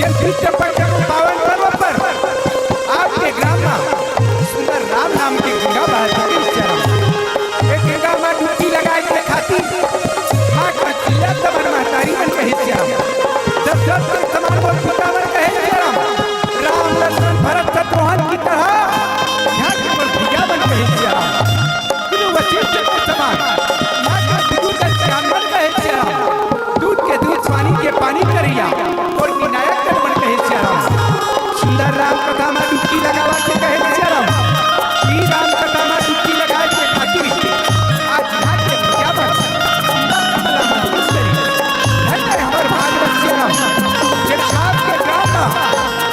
पावन पर्व पर आपके ग्राम में सुंदर राम नाम की गंगा बहती है। एक गंगा में डुबकी लगाए के खाती मां का चिल्ला तमन महतारी बन कहे श्याम जब जब तक समान बोल पतावर कहे श्याम राम लक्ष्मण भरत शत्रुघ्न की तरह ध्यान पर भिया बन कहे श्याम बिनु वशिष्ठ के समान मां का दूध का श्याम बन कहे श्याम दूध के दूध पानी के पानी करिया और विनायक के बन कहे श्याम सुंदर राम कथा में डुबकी लगावा के कहे श्याम ई राम कथा में डुबकी लगाए के खातिर आज यहाँ के भिया बन हमारे भागवत श्याम जब आपके ग्राम में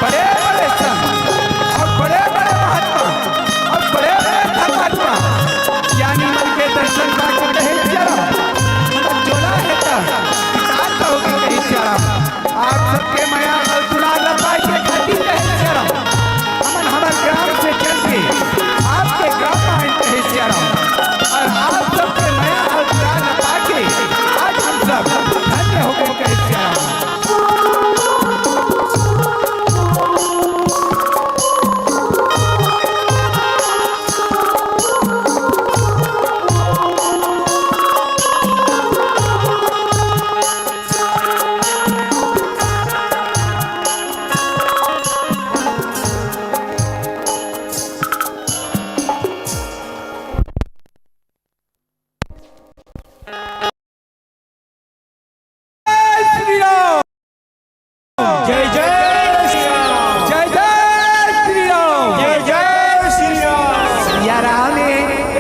बड़े बड़े संत और बड़े बड़े महात्मा और बड़े बड़े धर्मात्मा ज्ञानी मन के दर्शन करके कहे श्याम मतलब जोड़ा है किसान का होगी कहे श्याम आप सबके माया और दुलार लपाई के खातिर कहे श्याम हमन हमारे ग्राम से चल के आपके ग्राम में आए कहे श्याम और आप सबके माया और दुलार लपा के आज हम सब धन्य हो गए कहे श्याम।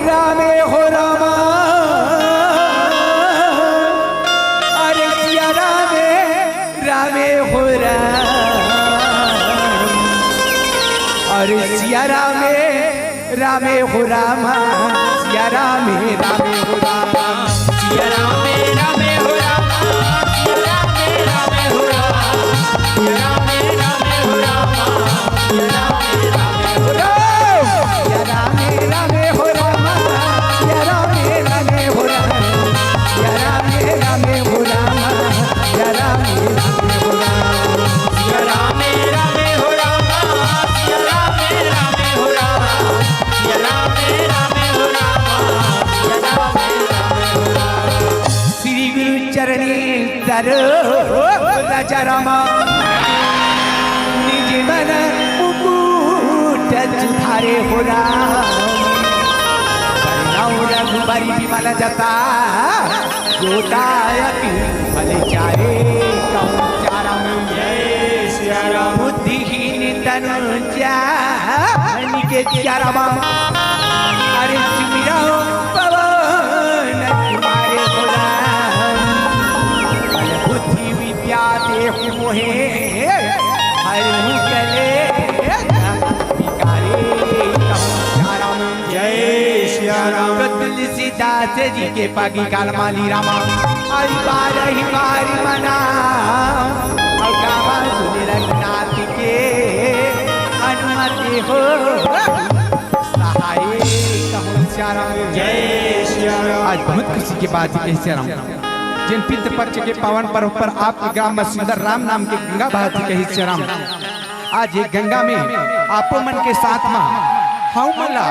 रामे हो रामा सिया रामे रामे हो रामा सिया रामे रामे हो रामा सिया रामे रामे हो रामा सिया रामे रामे हो रामा सिया रामे रामे हो रामा सिया रामे रामे हो रामा सिया रामे रामे हो रामा सिया रामे रामे हो रामा सिया रामे रामे हो रामा सिया रामे रामे हो रामा श्री गुरु चरणी तरो राजा रामा निज मन मुकुट सुधारे हो राम रघुबरी विमल जता जोतायति भले चारे चारम जय सिया राम बुद्धिहीन तनु जान के चारमा अरे सुमिरा पवन तुम्हारे गुलाम बुद्धि विद्या देहु मोहे हरहु गले विकारे चारम जय सिया राम तुलसीदास जी के पागी काल माली रामा हरि बार मना और गावा सुन रघुनाथ के अनुमति हो सहाय कहूं श्याम जय श्याम। आज बहुत खुशी की बात है श्याम जिन पितृ पक्ष के पावन पर्व पर आपके ग्राम में सुंदर राम नाम के गंगा बहती कही श्याम आज ये गंगा में आपो मन के साथ में हम मला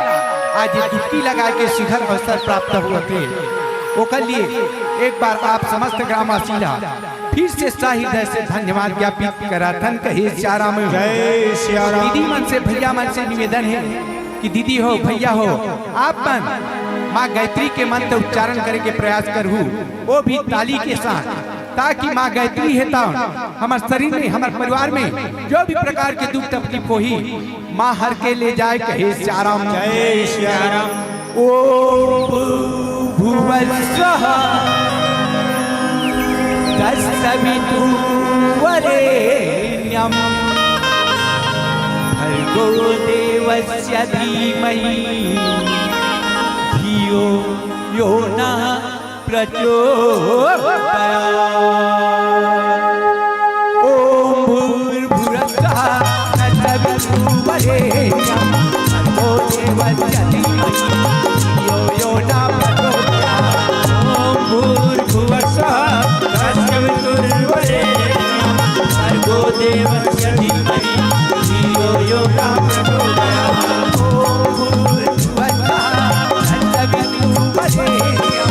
आज ये डुबकी लगा के शिखर अवसर प्राप्त हुए थे। ओकर लिए एक बार आप समस्त ग्रामवासी फिर से शाही हृदय से धन्यवाद ज्ञापित कराथन कहे श्याराम जय श्याराम। दीदी मन से भैया मन से निवेदन है कि दीदी हो भैया हो आप मन माँ गायत्री के मंत्र उच्चारण करे के प्रयास करू, वो भी ताली के साथ, ताकि माँ गायत्री है हमारे शरीर में हमारे परिवार में जो भी प्रकार के दुख तकलीफ हो ही माँ हर के ले जाए कहे श्याराम जय श्याराम। ओ भुवस्वः तत्सवितुर्वरेण्यं भर्गो देवस्य धीमहि धियो यो नः प्रचोदयात्। ॐ भूर्भुवस्वः तत्सवितुर्वरेण्यं भर्गो देवस्य धीमहि धियो यो नः प्रचोदयात्। ॐ भूर्भुवस्वः भर्गो देवस्य धीमहि धियो यो नः प्रचोदयात्। ॐ भूर्भुवस्वः तत्सवितुर्वरेण्यं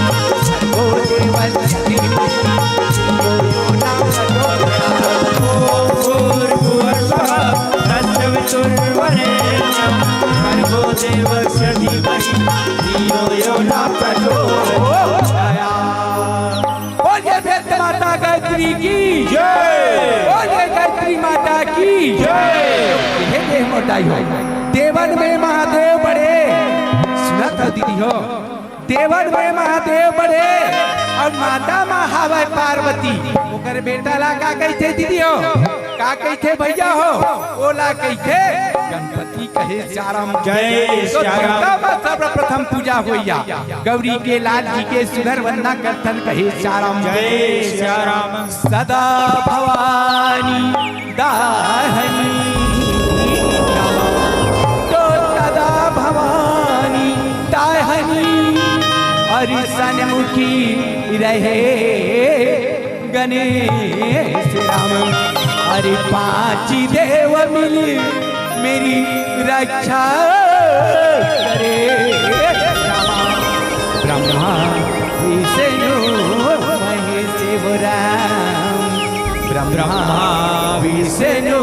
भर्गो देवस्य धीमहि धियो यो नः प्रचोदयात्। ॐ भूर्भुवस्वः तत्सवितुर्वरेण्यं भर्गो देवस्य धीमहि धियो यो नः प्रचोदयात्। माता गायत्री की जय, बोले गायत्री माता की जय। मोटाई हो देवन में महादेव बड़े, सुना था दीदी हो देवन में महादेव बड़े और माता महावे पार्वती। ओकर बेटा ला का कहते दीदी हो, का कहते भैया हो, ओला कहते गणपति कहे श्याराम जय श्याराम। सर्वप्रथम पूजा होइया गौरी के लाल जी के सुधर वंदना करथन कहे श्याराम जय श्याराम। सदा भवानी दाहनी तो सदा भवानी दाहनी और सन्मुखी रहे गणेश राम। अरे पांच देव मिली मेरी रक्षा करे ब्रह्मा विष्णु महेश राम। ब्रह्मा विष्णु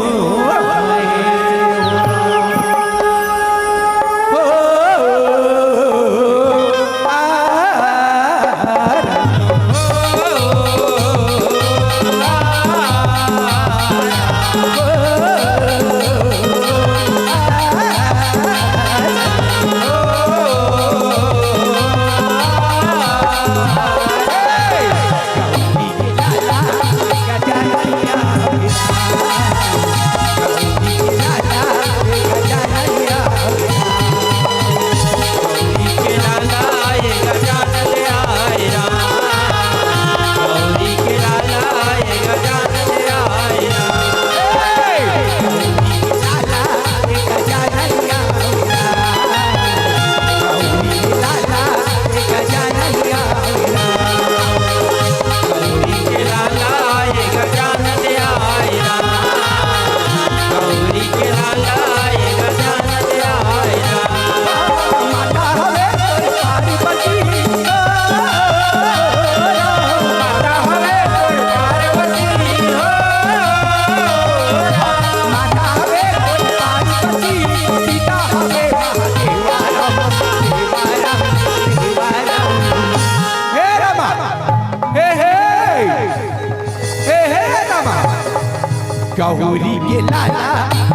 गौरी के लाला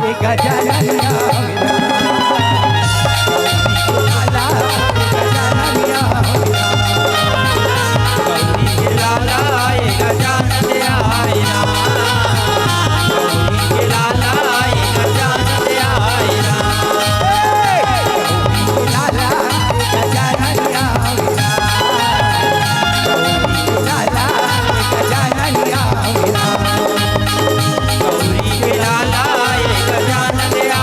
एक गजाननिया गौरी के लाला एक गजाननिया गौरी के लाला एक गजाननिया लाला एक गजाननिया लाला एक गजाननिया गौरी के लाला एक गजाननिया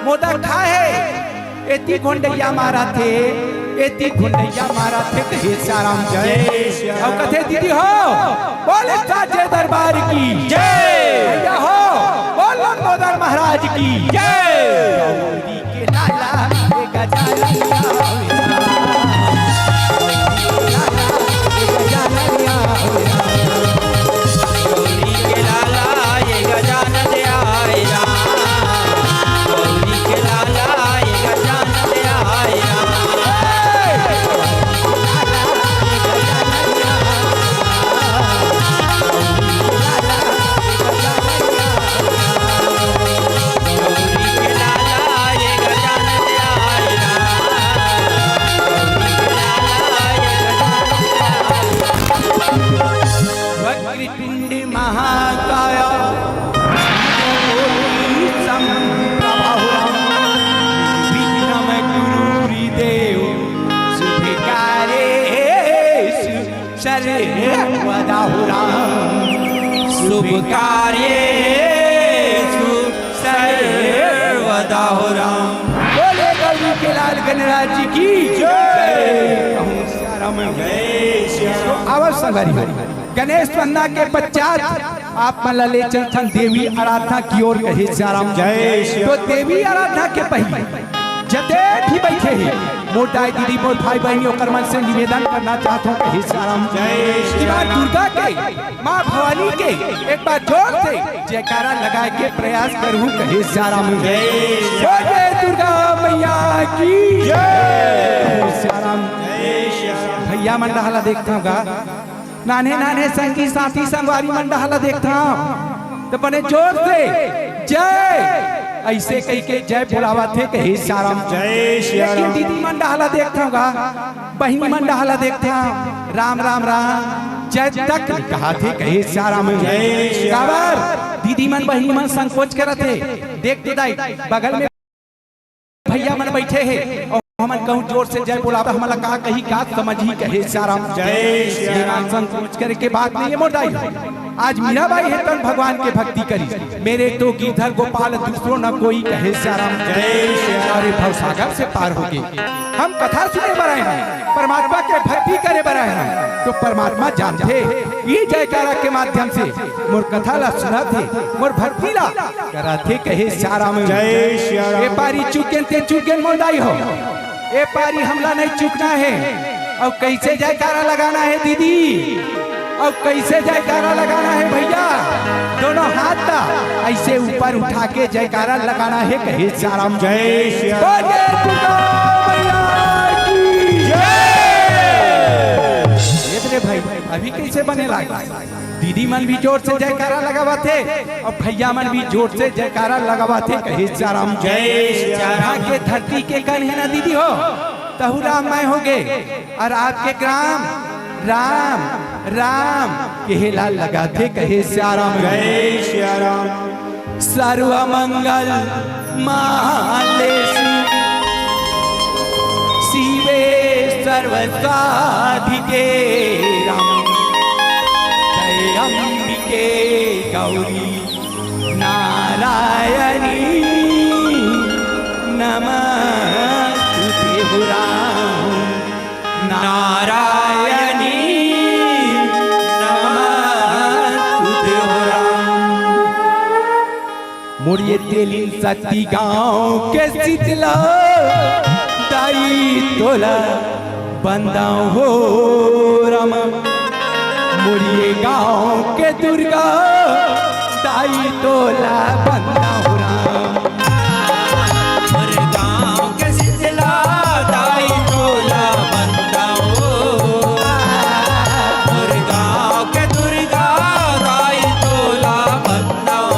मोदा खाए एती घोंडैया मारा थे एती घोंडैया मारा थे कहे साराम जय और कथे दीदी हो बोले साचे दरबार की जय भैया हो बोलो मोदर महाराज की जय गौरी के लाला ए गजाननिया गौरी के लाला ये गजानन आया गौरी के लाला ये गजानन आया वक्रतुंड महाकाय विक्रम गुरुदेव शुभकार्येषु सर्वदा शुभ कार्येषु सर्वदा बोले गौरी के लाल गणराज जी की जय अवश्य गणेश वंदना के पश्चात आप मला ले चलथन देवी आराधना की ओर कहे श्याराम जय तो देवी आराधना के पहले जते भी बैठे हैं मोटाई दीदी मोर भाई बहनियों कर्मन से निवेदन करना चाहता हूँ कहे श्याराम जय माँ दुर्गा के माँ भवानी के एक बार जोर से जयकारा लगा के प्रयास करूँ कहे श्याराम जय दुर्गा मैया की जय श्याराम भैया मंडहाला देखता हूँ नाने नाने संगी साथी संगवारी मंडहाला देखता हूँ तो बने जोर से जय ऐसे कही के जय बुलावा थे कहे श्याराम जय श्याराम दीदी मंडहाला देखता हूँ बहनी मंडहाला देखता हूँ राम राम राम जय तक कहा थे कहे श्याराम जय श्याराम दीदी मन बहनी मन संकोच करते देखते दाई बगल में भैया मन बैठे हैं और हमन कहूँ जोर से जय बोलावा हमला कहा कहीं का समझ ही कहे श्याराम जय श्याराम संकोच करे के बात नहीं है मोटाई आज मीराबाई है तन भगवान के भक्ति करी मेरे तो गिरधर गोपाल दूसरो न कोई कहे श्याराम जय श्यारे भवसागर से पार हो गए हम कथा सुने बराए हैं परमात्मा के भक्ति करे बराए हैं तो परमात्मा जानते ये जयकारा के माध्यम से मोर कथा ला सुना थे मोर भक्ति ला करा थे कहे श्याराम जय श्याराम ए पारी चुकेन ते चुकेन मोदाई हो ए पारी हमला नहीं चुकना है और कैसे जयकारा लगाना है दीदी और कैसे जयकारा लगाना है भैया दोनों हाथ का ऐसे ऊपर उठा के जयकारा लगाना है कहे श्याराम जय श्याराम भाई अभी कैसे बने लगा दीदी मन भी जोर से जयकारा लगावा थे और भैया मन भी जोर से जयकारा लगावा थे कहे श्याराम जय श्याराम के धरती के कन है ना दीदी हो तहु राम मैं हो गए और आपके ग्राम राम राम केला लगाते कहे श्याराम जय श्याराम सर्व मंगल माले शिवे सर्व साधिके राम जय अंबिके गौरी नारायणी नमस्तुते राम नारायणी मोरिये तेलिन सती गाँव के शीतला दाई तोला बंदा हो राम मोरिये गाँव के दुर्गा दाई तोला बंदा हो राम गाँव के शीतला दाई तोला बंदा हो गाँव के दुर्गा दाई तोला बंदा हो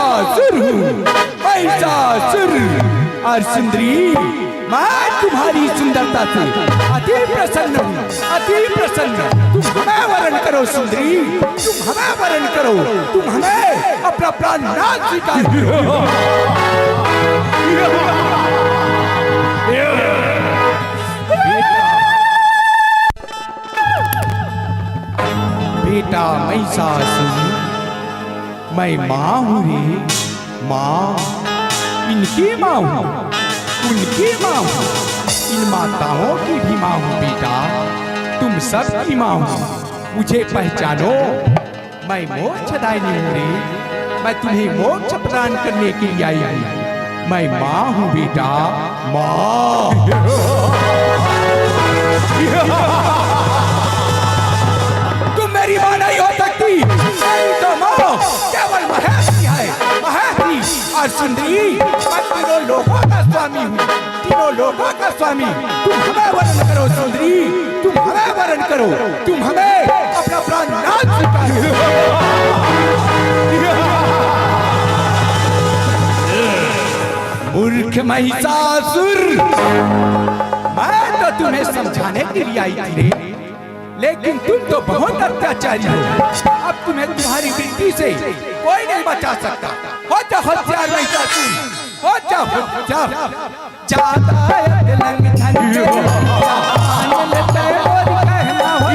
महिषासुर हूँ, महिषासुर। और सुंदरी, मैं तुम्हारी सुंदरता से अति प्रसन्न हूँ, अति प्रसन्न। तुम हमें वरण करो सुंदरी, तुम हमें वरण करो, तुम हमें अपना प्राणनाथ स्वीकार करो। बेटा महिषासुर, मैं माँ हूँ रे, माँ। इनकी माँ हूँ, उनकी माँ हूँ, इन माताओं की भी माँ हूँ बेटा। तुम सब की माँ हूँ, मुझे पहचानो। मैं मोक्षदायिनी हूँ रे, मैं तुम्हें मोक्ष प्रदान करने के लिए आई हूँ। मैं माँ हूँ बेटा, माँ। तुम मेरी माँ नहीं हो सकती, नहीं तो माँ केवल महेश है, महेश। और सुंदरी, मैं तीनों लोगों का स्वामी हूँ, तीनों लोगों का स्वामी। तुम हमें वरण करो सुंदरी, तुम हमें वरण करो, तुम हमें अपना प्राणनाथ स्वीकार करो। मूर्ख महिषासुर, मैं तो तुम्हें समझाने के लिए आई थी रे, लेकिन तुम तो बहुत अत्याचारी हो। अब तुम्हें तुम्हारी बेटी से कोई नहीं बचा सकता। हो जा होशियार महिषासुर, हो जा होशियार। ज्यादा लंग झंझे जान लेते और कहना हो।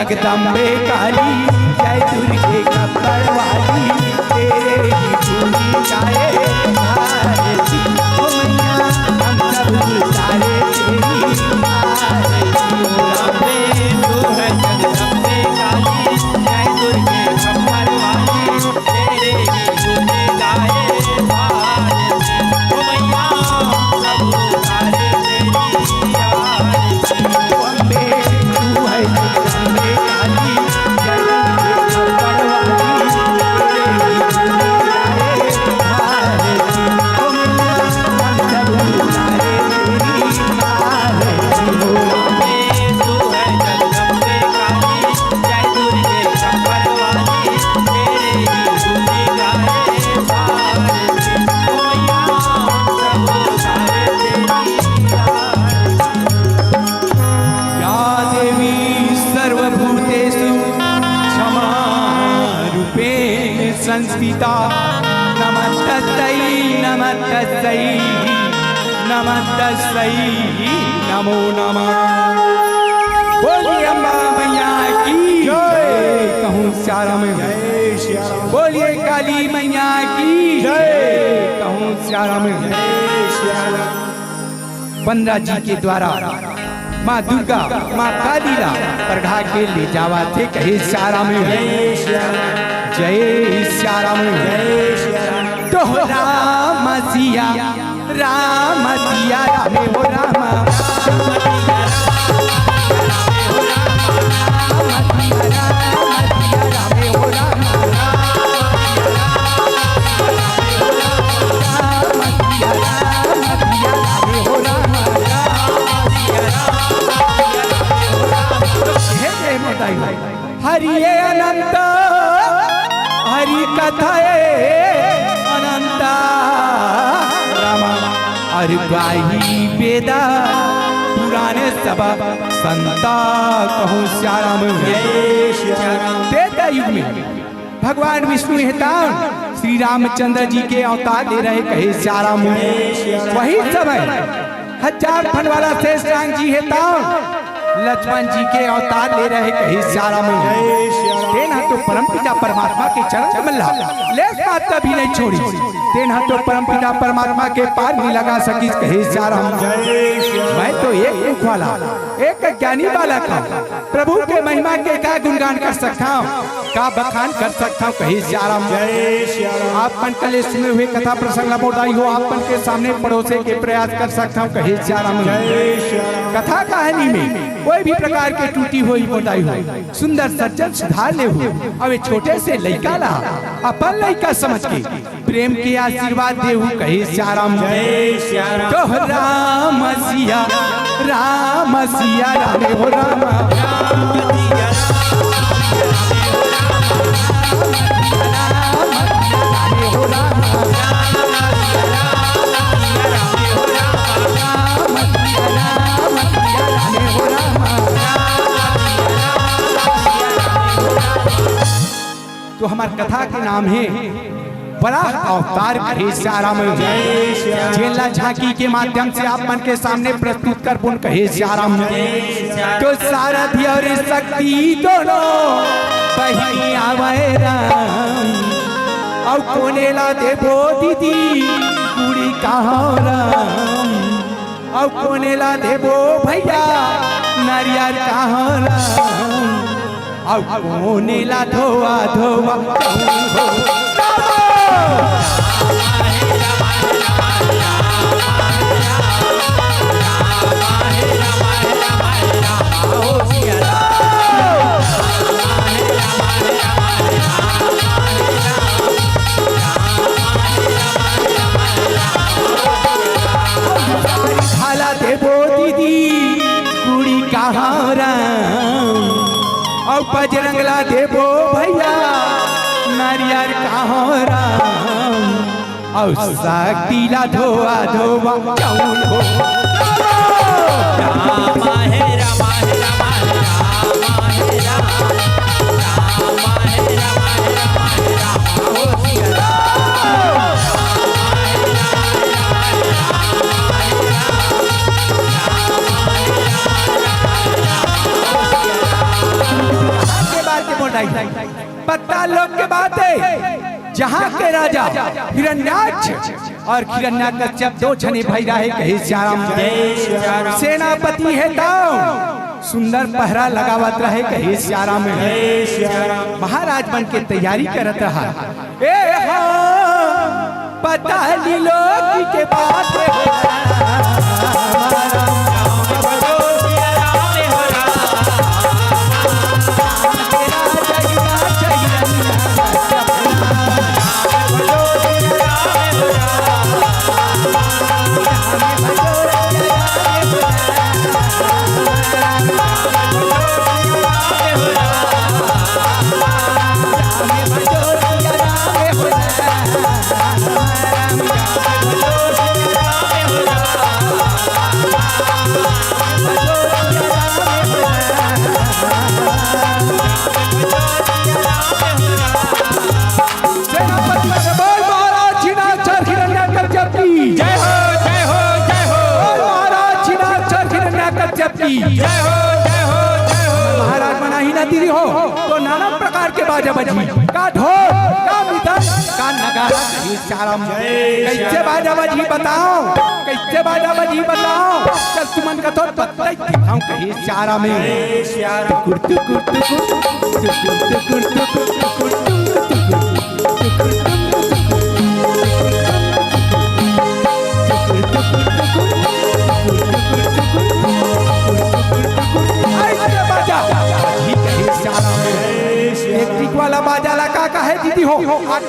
जगदम्बे काली जय दुर्गे खप्पर वाली तेरे ही धूनी गाए भारती ओ मैया हम सब तारे तेरी आरती अम्बे तू है जगदम्बे काली जय दुर्गे खप्पर वाली तेरे ही धूनी गाए भारती ओ मैया सब तारे तेरी आरती अम्बे तू है जगदम्बे काली जय दुर्गे खप्पर वाली तेरे ही धूनी गाए भारती ओ मैया हम सब तारे तेरी आरती अम्बे तू है जगदम्बे काली जय दुर्गे खप्पर वाली तेरे ही धूनी गाए भारती ओ मैया सब तारे तेरी आरती या देवी सर्वभूतेषु क्षमा रूपेण संस्थिता नमस्तस्यै नमस्तस्यै नमस्तस्यै नमो नमः। बोलिए अम्बा मैया की जय कहूँ श्यारा में बोलिए काली मैया की जय कहूँ श्यारा में। 15 जी के द्वारा माँ दुर्गा माँ कालीला प्रघा के ले जावा थे कहे श्यारा में जय श्यारा में तो राम सिया राम सिया रामे हो रामा रामे हो रामा हरि अनंत हरि कथाए अनंत रामा अरवाही वेदा पुराने सभा संता कहूँ श्याराम त्रेता युग में भगवान विष्णु हेतान श्री रामचंद्र जी के अवतार ले रहे कहे श्याराम वही समय 1000 फन वाला शेषनाग जी हेतान लक्ष्मण जी के अवतार ले रहे कहे श्याराम तेना तो परमपिता परमात्मा के चरण कमला ले बात कभी नहीं छोड़ी तेना तो परमपिता परमात्मा के पार नहीं लगा सकी कहे श्याराम मैं तो एक मुख वाला एक ज्ञानी वाला था प्रभु के महिमा के क्या गुणगान कर सकता हूँ का बखान कर सकता हूँ कहे श्याराम आप मन कले सुने हुए कथा प्रसंग लबोदाई हो आप मन के सामने पड़ोसे के प्रयास कर सकता हूँ कहे श्याराम कथा कहानी में कोई भी प्रकार के टूटी हुई बोदाई हो सुंदर सज्जन सुधार ले हो अब छोटे से लड़का ला अपन लड़का समझ के प्रेम के आशीर्वाद दे कहे श्याराम तो राम सिया रामे हो रामा तो हमारी कथा के नाम है बड़ा अवतार कहे श्याराम झेला झांकी के माध्यम से आप मन के सामने प्रस्तुत कर पुन कहे श्याराम तो सारथी और शक्ति दोनों बहिनी आवे राम और कोनेला देवो दीदी कुड़ी कहाँ राम और कोनेला देवो भैया नारियल कहाँ राम और कोनेला धोआ धोआ खाला देवो दीदी कुड़ी कहाँ राम और बजरंगला देवो भैया नारियल कहाँ राम और शक्तिला धोआ धोआ कौन हो रामा है रामा है रामा है रामा है रामा है रामा है रामा है रामा हो सिया के जहाँ के राजा हिरण्याक्ष और हिरण्याकश्यप दो छने भाई रहे कहे श्याम सेनापति है दाऊं सुंदर पहरा लगावत रहे कहे श्याम महाराज बन के तैयारी करत रहा ए हाँ पता ली लोग के बात महाराज मना ही ना दीदी हो तो नाना प्रकार के बाजा बजी का ढोल का मिथन का नगारा कैसे बाजा बजी बताओ कैसे बाजा बजी बताओ चल तुमन का तो बतलाई दिखाऊं कहीं चारा में कुर्तु कुर्तु इलेक्ट्रिक वाला बाजा लगा का है दीदी हो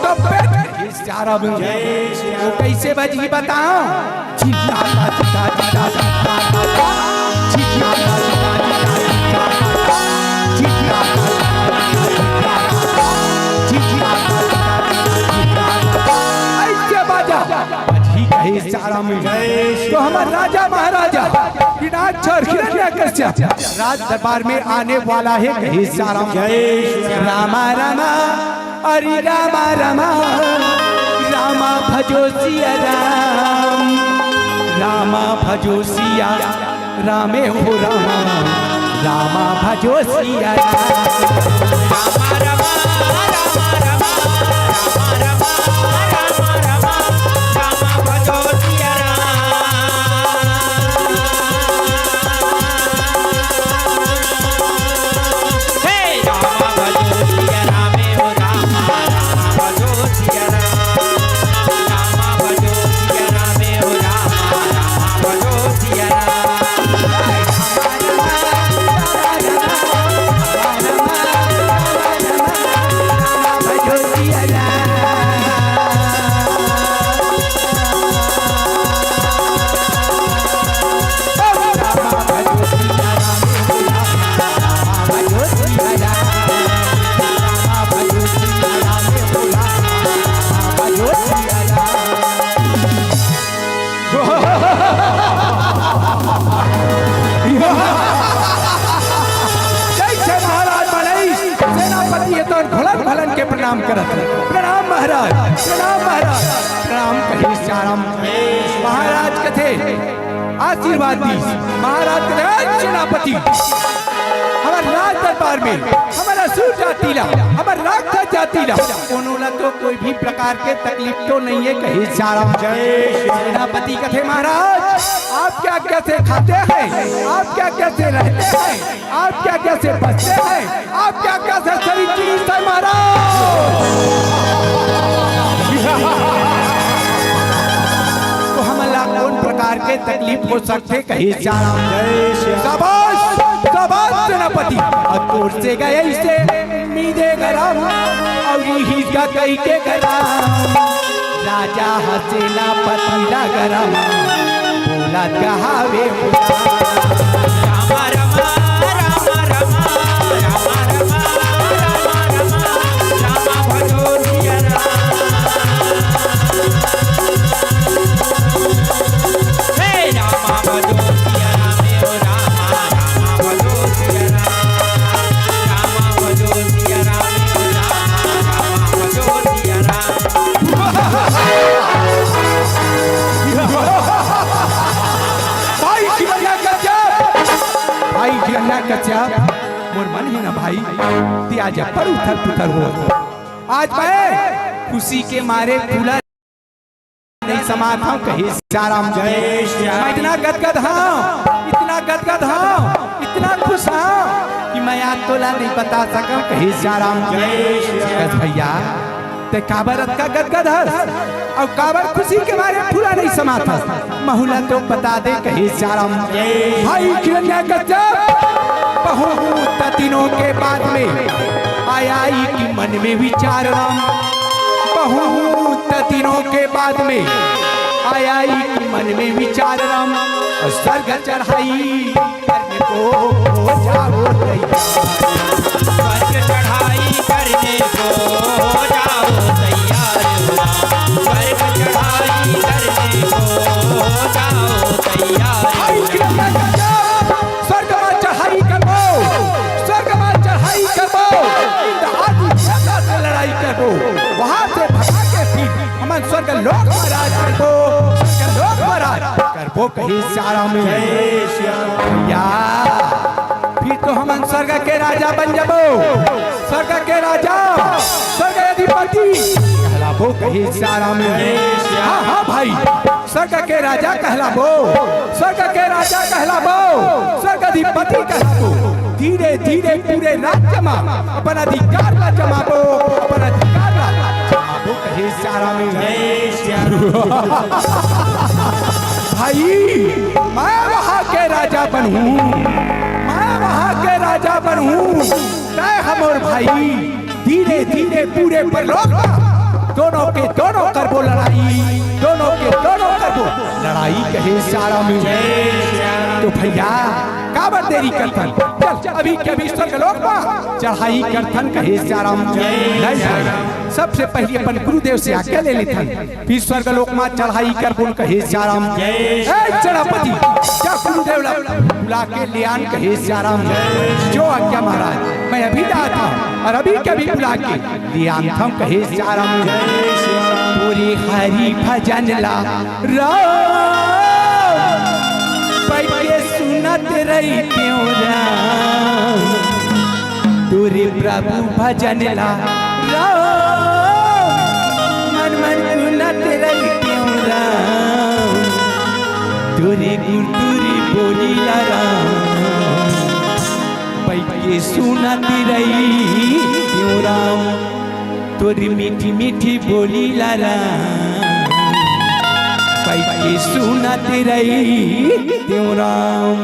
तो कैसे बजी बताओ ऐसे बाजा बजी कहे सारा में तो हमारा राजा महाराजा राज दरबार में आने वाला है कहे सारा रामा रामा अरे रामा रामा रामा भजो सिया राम रामा भजो सिया रामे हो रामा रामा भजो सिया रामा रामा प्रणाम करत प्रणाम महाराज प्रणाम कही श्याम महाराज कथे आशीर्वाद दी महाराज कथे सेनापति हमारे राज दरबार में हमारा सूर जातीला हमारा राक्षस जातीला उन्होंने तो कोई भी प्रकार के तकलीफ तो नहीं है कही श्याम सेनापति कथे महाराज आप क्या कैसे खाते हैं आप क्या कैसे रहते हैं आप क्या कैसे बचते हैं आप क्या कैसे शरीर चीज है महाराज तो हमारा कौन प्रकार के तकलीफ हो सकते कही शाबाश शाबाश सेनापति और से गए इसे मीदे गरम और ही का कही के गरम राजा सेनापति ला गरम बोला कहावे रामा रामा रामा रामा रामा रामा रामा भजो सिया हे रामा भजो सिया राम रामा रामा भजो सिया रामा भजो सिया राम भजो सिया भाई मोर मन ही ना भाई तिया जा पर उथर पुथर हो आज मैं खुशी के मारे फूला नहीं समाता हूँ कहीं सीताराम जय श्री राम। मैं इतना गदगद हूँ, इतना गदगद हूँ, इतना खुश हूँ कि मैं आज तोला नहीं बता सका कहीं सीताराम जय श्री राम। भैया ते काबर का गदगद है और काबर खुशी के मारे फूला नहीं समाता महुला तो बता दे कहीं सीताराम भाई किरण्या गजब बहुत दिनों के बाद में आया कि मन में विचार राम बहुत दिनों के बाद में आया कि मन में विचार राम स्वर्ग चढ़ाई करने को जाओ स्वर्ग चढ़ाई करने को जाओ तैयार स्वर्ग चढ़ाई करने को जाओ तैयार स्वर्ग में चढ़ाई करो, स्वर्ग में चढ़ाई करो, से लड़ाई करो, वहां से भगा के फिर हम स्वर्ग लोक में राज करो, स्वर्ग लोक में राज करबो कहीं सारा में या फिर तो हम स्वर्ग के राजा बन जाबो, स्वर्ग के राजा, स्वर्ग अधिपति कहलाबो कहीं सारा में। हाँ हाँ भाई स्वर्ग के राजा कहलाबो, स्वर्ग के राजा कहलाबो, स्वर्ग अधिपति कहलाबो। धीरे धीरे पूरे राज्य में अपन अधिकार ला जमाबो, अपन अधिकार ला जमाबो कहीं सारा में। भाई मैं वहाँ के राजा बनूं, मैं वहाँ के राजा बनूं, तय हम और भाई धीरे धीरे पूरे परलोक दोनों के दोनों करबो लड़ाई, दोनों के दोनों करबो लड़ाई कहे सारा में। तो भैया काबर देरी करथन, चल अभी कभी स्वर्गलोक में चढ़ाई करथन कहे सारा में। नहीं सबसे पहले अपन गुरुदेव से आज्ञा ले लेथन, फिर स्वर्गलोक में चढ़ाई करबो कहे सारा में। चढ़ापति क्या गुरुदेव बुला के ले आन कहे सारा में, जो आज्ञा महाराज मैं अभी जाता और अभी कभी बुला के ले आन था कहे सारा में। पूरी हरि भजन ला बैठ के सुनत रही क्यों राम, तुरे प्रभु भजन ला मन मन सुनत रही क्यों राम, तुरे गुरुरी बोली ला बैठ के सुनत रही क्यों राम, तोरी मीठी मीठी बोली लारा पैके सुनत रही त्यों राम।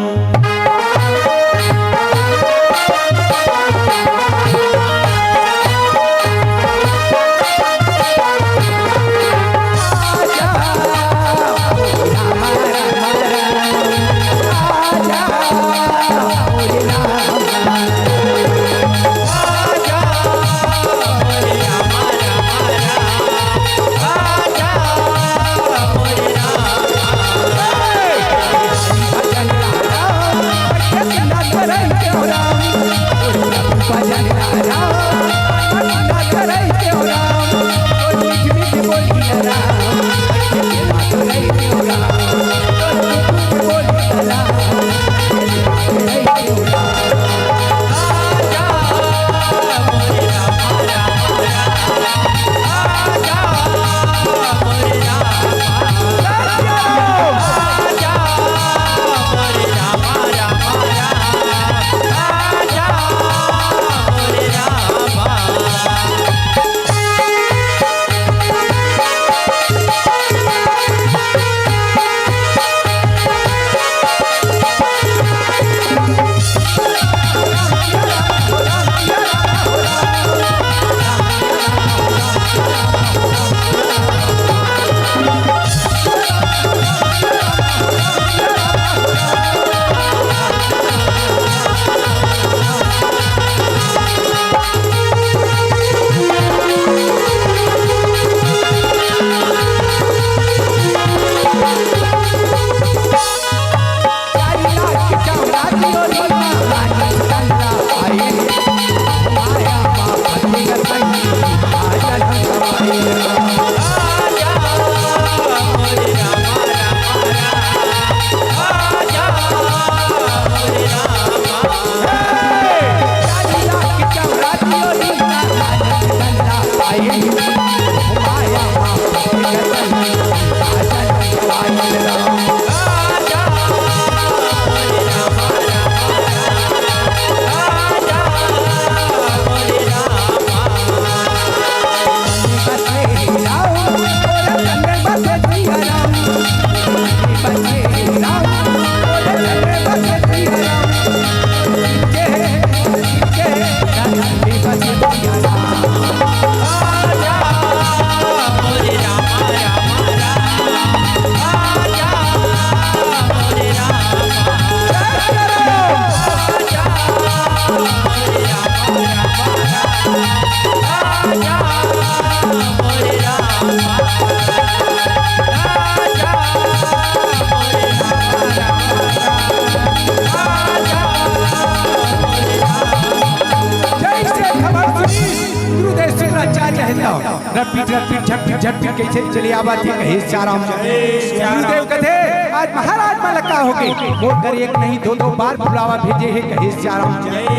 रपीट रपीट झटपीट झटपीट कैसे चले आवा थे कहे सियाराम। गुरुदेव कथे आज महाराज में लगा हो गए वो कर एक नहीं दो दो बार बुलावा भेजे है कहे सियाराम।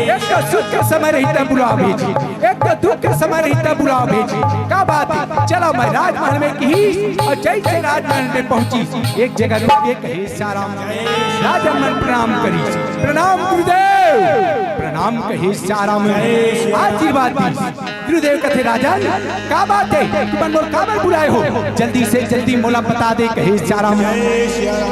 एक तो सुख के समय रहता बुलावा भेजी, एक तो दुख के समय रहता बुलावा भेजी। क्या बात है, चलो मैं राजमहल में की और जैसे राजमहल में पहुंची एक जगह रुक के कहे सियाराम। राजा मन प्रणाम करी, प्रणाम गुरुदेव, प्रणाम कहे सियाराम। आशीर्वाद दी गुरुदेव कथे राजा क्या बात है, तुम मोल काबर बुलाए हो, जल्दी से जल्दी मोला बता दे कहे सियाराम।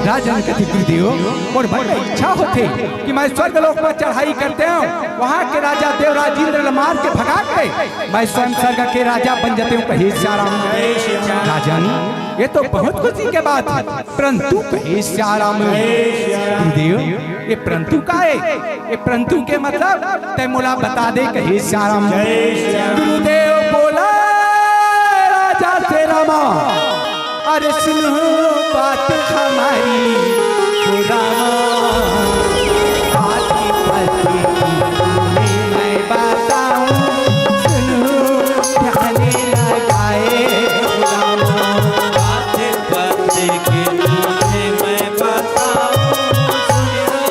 राजा ने कथे गुरुदेव और बड़ी इच्छा होते कि मैं स्वर्ग लोक में चढ़ाई करते हूँ, वहाँ के राजा देवराज इंद्र मार के भगा के मैं स्वयं स्वर्ग के राजा बन जाते हूँ कहे सियाराम। राजन ये तो बहुत खुशी के बात है, परंतु कहे सियाराम गुरुदेव ये परंतु का है, ये परंतु के मतलब ते मोला बता दे कहे सियाराम। गुरुदेव बोला राजा से रामा अरे सुनो बात हमारी ओ रामा, आती पति मैं बताऊं सुनो ध्यान लगाए रामा, आते पति के तुझे मैं बताऊं सुनो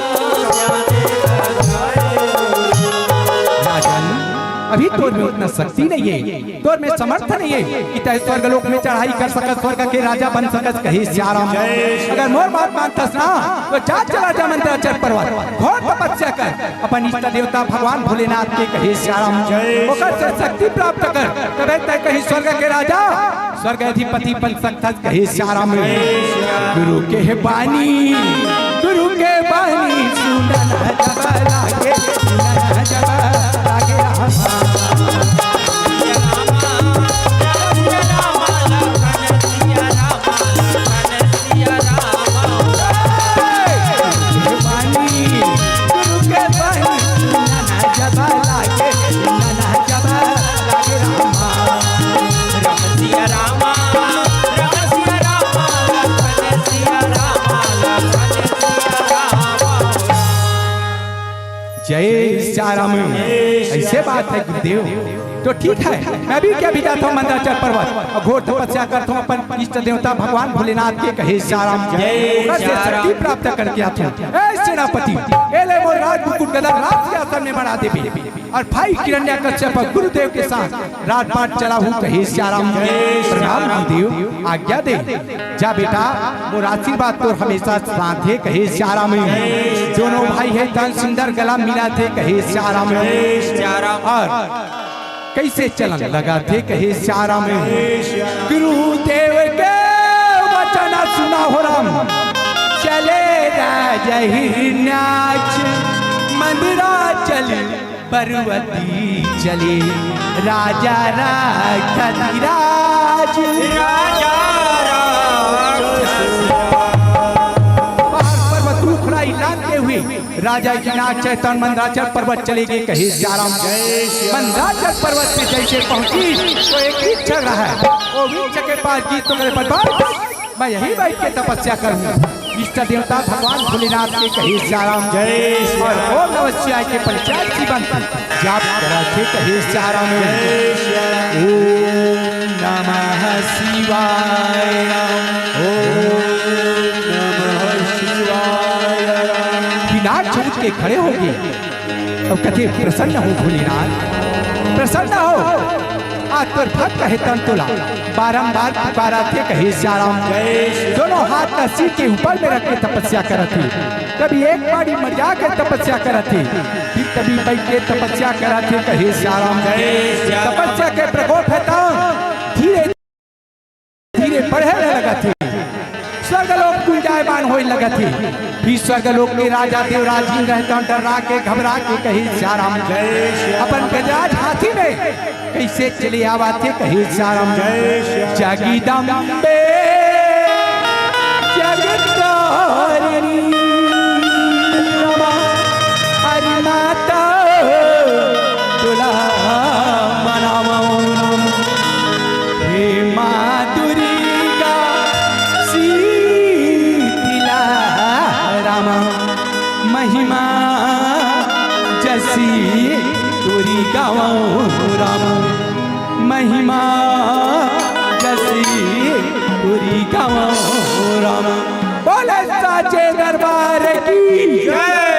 ध्यान लगाए। राजन अभी तोर में उतना शक्ति नहीं है, तोर में समर्थ नहीं है कि तय स्वर्ग लोक में चढ़ाई कर सकत, स्वर्ग के राजा बन सकत कहे सियाराम। अगर मोर बात मानतस ना तो जा चला जा मंत्राचल पर्वत घोर तपस्या कर अपन इष्ट देवता भगवान भोलेनाथ के कहे सियाराम। ओकर से शक्ति प्राप्त कर तबे तय कहीं स्वर्ग के राजा स्वर्ग अधिपति बन सकत कहे सियाराम। गुरु के बानी, गुरु के बानी सुनन जब लागे, सुनन जब लागे रामा। जय सियाराम। ऐसे बात है गुरुदेव तो ठीक है, मैं भी क्या भी जाता हूँ मंदराचल पर्वत और घोर तपस्या करता हूँ अपन इष्ट देवता भगवान भोलेनाथ के कहे सियाराम से शक्ति प्राप्त करके आता हूँ। ए सेनापति एले मोर राज मुकुट गदा राज आसन में बढ़ा दे और भाई किरण्या कश्यप गुरुदेव के साथ राजपाट चला हूँ कहे सियाराम। प्रणाम गुरुदेव, आज्ञा दे जा बेटा, मोर आशीर्वाद तो हमेशा साथ है कहे सियाराम। दोनों भाई है तन सुंदर गला मिला थे कहे सियाराम। और कैसे चलन लगा थे कहे सियाराम। गुरुदेव के वचन सुना हो राम, चले राजा नाच मंदिराचल पर्वती चले राजा राज पर्वत रूखड़ा लाते हुए राजा नाथ चैतन मंदराचल पर्वत चले गए कहे सियाराम। मंदराचल पर्वत पे जैसे पहुंची तो एक वृक्ष रहा है, वो वृक्ष के पास गीत तो मेरे पर मैं यही बैठ के तपस्या करूंगा। इष्ट देवता भगवान भोलेनाथ के कहे सियाराम। और ओम नमः शिवाय के पंचायत जीवन जाप करा थे कहे सियाराम। ओम नमः शिवाय, ओम नमः शिवाय। विनाश छूट के खड़े हो गए और कथे प्रसन्न हो भोलेनाथ, प्रसन्न हो आज तो भक्त है तंतुला बारंबार पुकारा थे कहे सियाराम। दोनों हाथ का सिर के ऊपर में रख के तपस्या करते, कभी एक बारी मजा के तपस्या करते, फिर कभी बैठ के तपस्या करते कहे सियाराम। तपस्या के प्रकोप है तो धीरे धीरे बढ़ने लगा थे, स्वर्गलोक गुंजायमान होने लगा थे। फिर स्वर्गलोक के राजा देवराज जी रहता डरा के घबरा के कहे सियाराम। अपन गजराज हाथी में कैसे चले आवा थे कहे सियाराम। जगदम्बे जगतारिणी रमा हरि माता तुला मनामौनम, हे माँ दुर्गा शीतला रामा, महिमा जसी तुरी गाँव राम, महिमा साचे दरबार की जय।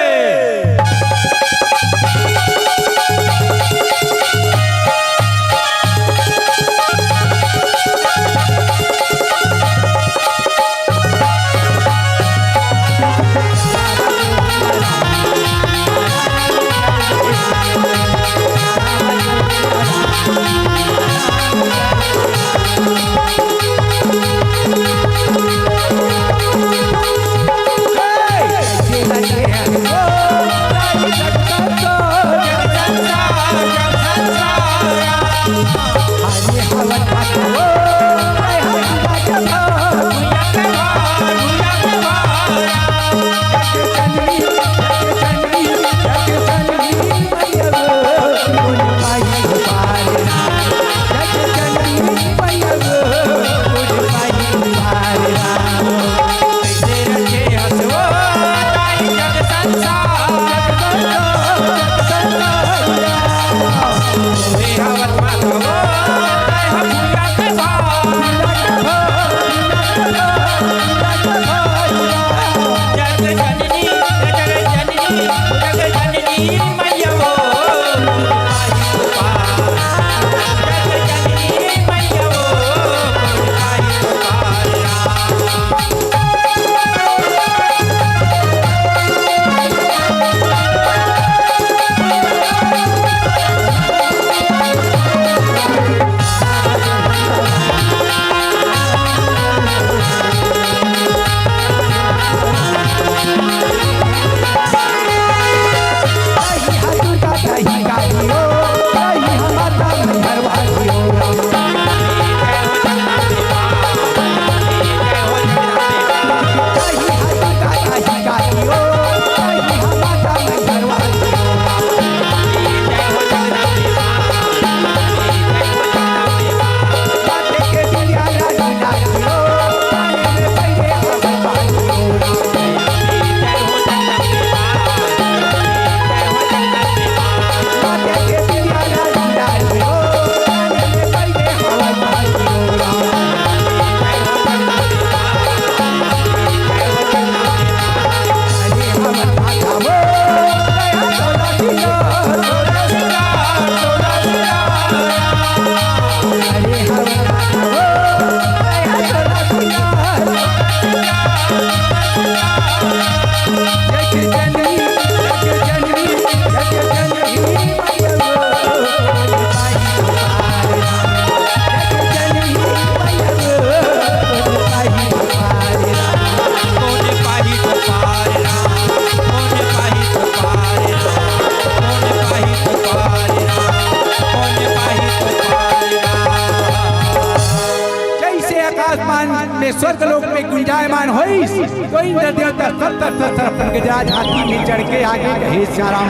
में स्वर्ग लोक में गुंजायमान होई तो इंद्र देवता सत्तर गजराज हाथी में चढ़ के आगे कहे श्याम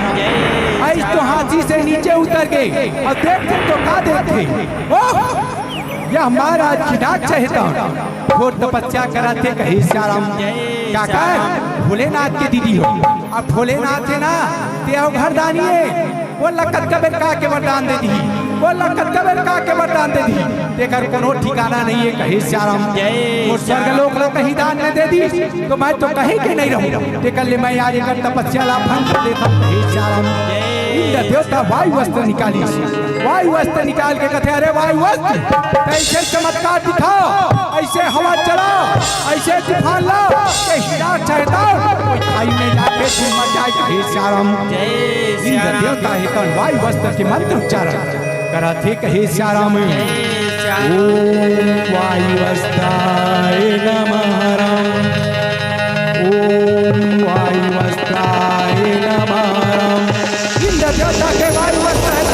आज तो हाथी से नीचे उतर गए और देखते तो का देखते यह महाराज की डाक चाहता घोर तपस्या कराते कहे श्याम काका भोलेनाथ के दीदी हो अब भोलेनाथ है ना ते घरदानी है वो लखत कबीर का के वरदान दे दी वो लखत कबीर का के वरदान दे दी तेकर कोनो ठिकाना नहीं है कहे श्याम वो स्वर्ग लोक ला कहीं दान में दे दी तो मैं तो कहीं के नहीं रहूं तेकर ले मैं आज कर तपस्या ला भंग कर देता कहे श्याम इंद्र देवता वायु वस्त्र निकाली वायु वस्त्र निकाल के कहते अरे वायु वस्त्र ऐसे चमत्कार दिखाओ ऐसे हवा चलाओ ऐसे तूफान लाओ कि हीरा चाहता कोई खाई में जाके तुम मर जाए कहे श्याम इंद्र देवता है तो वायु वस्त्र के मंत्र उच्चारण करा थे कहे श्याम ओम वायु वस्त्राय नमः ओम वायु वस्त्राय नमः इंद्र देवता के वायु वस्त्र है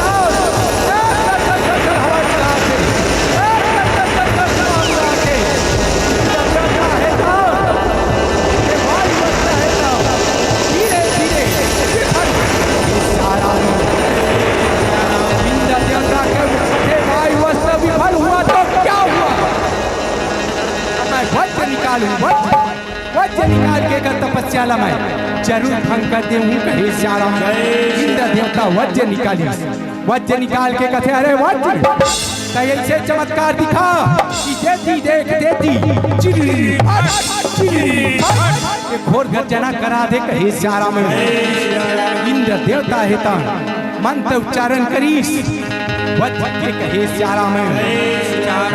हवा चलाते वज्र निकाल के कर तपस्या ला मैं जरूर भंग कर दूं कहे श्याम इंद्र देवता वज्र निकाली वज्र निकाल के कहते अरे वज्र ऐसे चमत्कार दिखा कि देती देख देती चिड़ी ये घोर गर्जना करा दे कहे चारा में इंद्र देवता हेता मंत्र उच्चारण करीस वज्र के कहे चारा में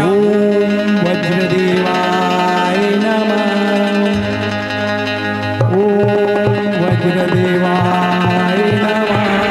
ओम वज्रदेवाय नमः ओम वज्रदेवाय नमः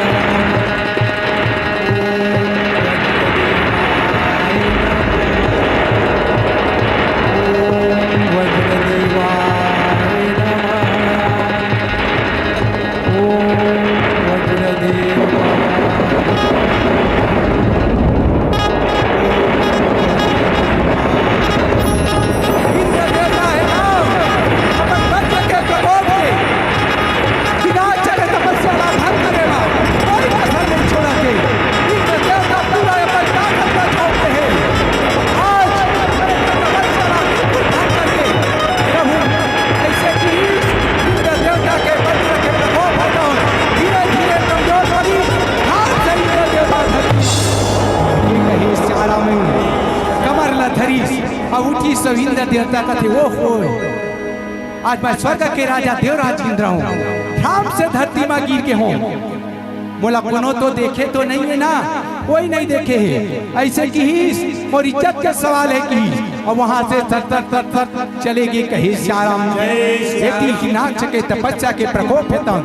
सब इंद्र देवता का थे वो हो आज मैं स्वर्ग के राजा देवराज इंद्र हूँ राम से धरती में गिर के हूँ बोला कोनो तो देखे तो नहीं है ना कोई नहीं देखे है ऐसे की और इज्जत के सवाल है कि और वहां से तर तर तर तर चलेगी कहीं श्याम एक की नाच के तपस्या के प्रकोप हेता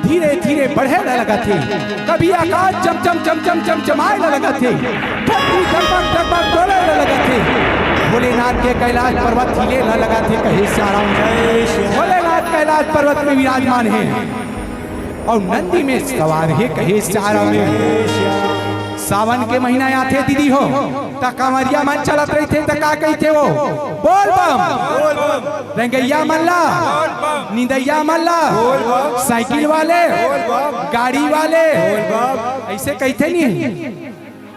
धीरे धीरे बढ़े लगा थे कभी आकाश चम चम चम चम चम चमाए लगा थे धरती धरती डोले लगा थे भोलेनाथ के कैलाश पर्वत हिले न लगा थे कहे श्याम भोलेनाथ कैलाश पर्वत में विराजमान है और नंदी में सवार है कहे श्याम सावन के महीना आते दीदी हो ता कांवरिया मन चलत रही थे ता का कही थे वो बोल बम रंगैया मल्ला निंदैया मल्ला साइकिल वाले गाड़ी वाले ऐसे कहते नहीं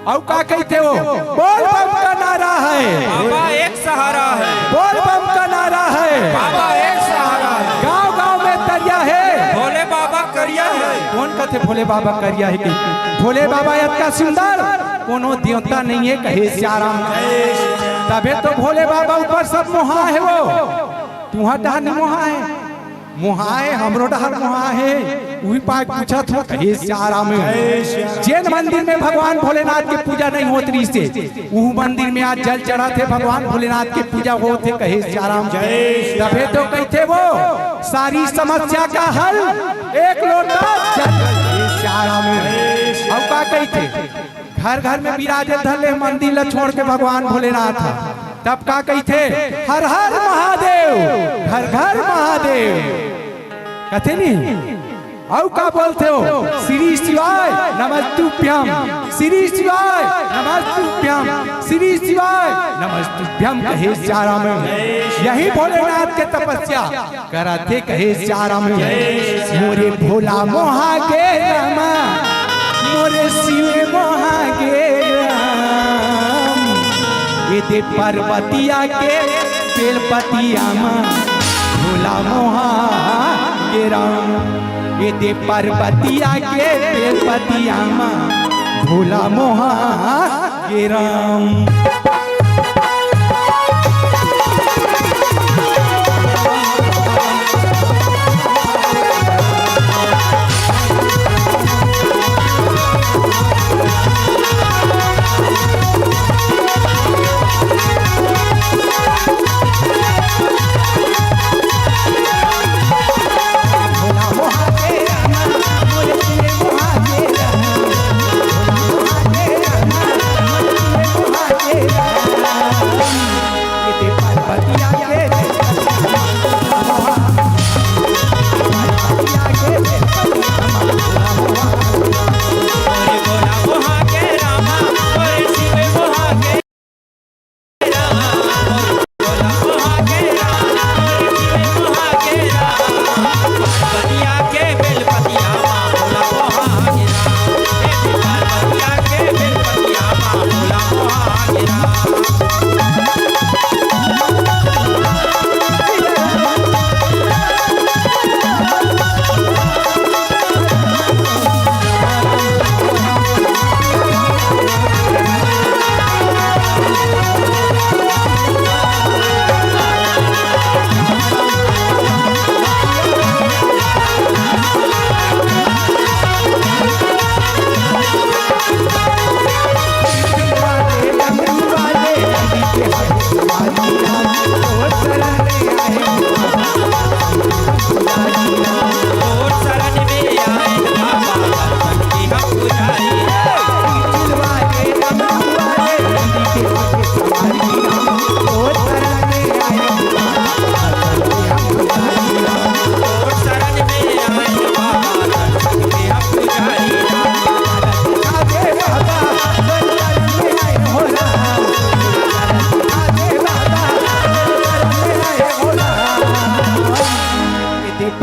और का कहते हो बोल बम का नारा है बाबा एक सहारा है बोल बम का नारा है बाबा एक सहारा है गांव गांव में तरिया है भोले बाबा करिया है कौन कहते भोले बाबा करिया है कि भोले बाबा इतना सुंदर कोनो देवता नहीं है कहे श्याम तबे तो भोले बाबा ऊपर सब मोहा है वो तुम्हारा डहर मोहा है मोहा है हमरो डहर मोहा है वही पाक पूछा था कहे श्याम जैन मंदिर में भगवान भोलेनाथ की पूजा नहीं होती से वो मंदिर में आज जल चढ़ा थे भगवान भोलेनाथ की पूजा होते कहे श्याम तबे तो कहते वो सारी समस्या का हल एक लोटा जल श्याम अब का कहते घर घर में विराजे धले मंदिर ला छोड़ के भगवान भोलेनाथ तब का कहते हर हर महादेव घर घर महादेव कहते नहीं औ का बोलते हो श्री शिवाय नमस्तुभ्यम श्री शिवाय नमस्तुभ्यम श्री शिवाय नमस्तुभ्यम कहे श्याम यही भोलेनाथ के तपस्या कराते कहे श्याम मोरे भोला मोहा के रामा मोरे शिव मोहा के राम ये दे पार्वतिया के बेलपतिया भोला मोहा के राम ये दे पार्वतिया के बेलपतिया भोला मोहा के राम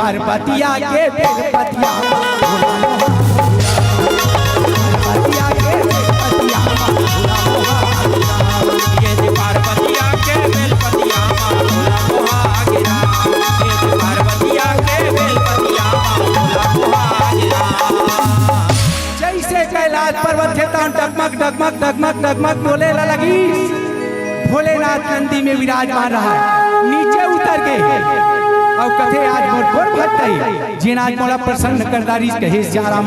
पार्वतिया के बेलपतिया भोला मोहा पार्वतिया के बेलपतिया भोला मोहा ये जी पार्वतिया के बेलपतिया भोला मोहा गिरा ये जी पार्वतिया के बेलपतिया भोला मोहा गिरा जैसे कैलाश पर्वत के तान डगमग डगमग डगमग डगमग बोले लगी भोलेनाथ नंदी में विराजमान रहा नीचे उतर के और कथे आज मोर गोर भटई जिन आज मोला प्रसन्न करदारी कहे श्याराम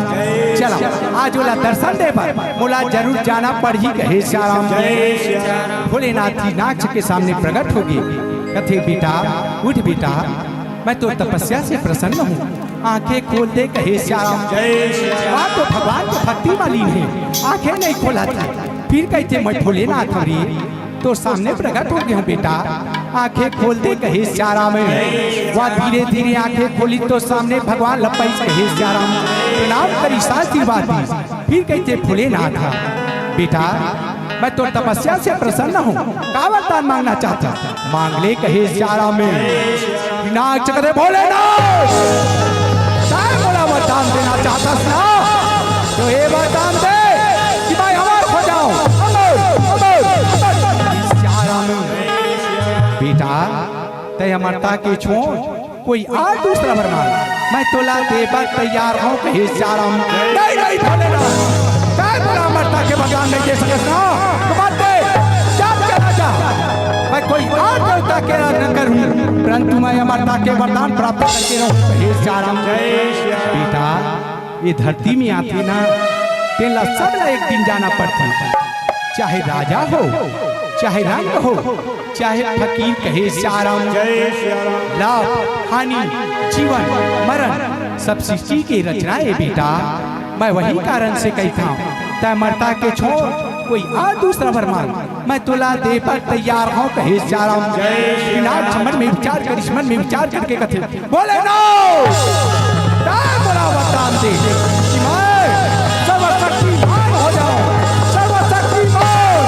चला आज वाला दर्शन दे पर मोला जरूर जाना पड़ी कहे श्याराम भोलेनाथ की नाच के सामने प्रकट होगी कथे बेटा उठ बेटा मैं तो तपस्या से प्रसन्न हूँ आंखें खोल दे कहे श्याम बात तो भगवान तो भक्ति वाली है आंखें नहीं खोला था फिर कहते मैं भोलेनाथ हो रही तो सामने प्रकट हो गया हूँ बेटा आंखें खोल दे कहे श्याम वह धीरे धीरे आंखें खोली तो सामने भगवान लपई कहे श्याम प्रणाम करी आशीर्वाद दी फिर कहते भोलेनाथ बेटा मैं तो तपस्या से प्रसन्न हूँ का वरदान मांगना चाहता मांग ले कहे श्याम नाच करे भोलेनाथ बोला वरदान देना चाहता ना तो ये वरदान दे कि भाई हमार हो जाओ बेटा ते अमरता के छोड़ कोई और दूसरा वरदान मैं तोला देवा तैयार हूँ कहे श्याम नहीं नहीं भोलेनाथ मैं बोला अमरता के वरदान नहीं दे सकता मैं कोई और देवता के न करूं परंतु मैं अमरता के वरदान प्राप्त करके रहूं हे श्याम बेटा ये धरती में आती ना तेला सब एक दिन जाना पड़ता चाहे राजा हो चाहे रंग हो चाहे फकीर कहे श्याम लाभ हानि जीवन मरण सब सृष्टि की रचना है बेटा मैं वही कारण से कहता हूँ तय अमरता के छोड़ कोई और दूसरा वरमान मैं तुला दे पर तैयार हूँ कहे श्याम मन में विचार कर मन में विचार करके कथे बोले नो बड़ा वरदान दे कि मैं सर्वशक्तिमान हो जाऊं सर्वशक्तिमान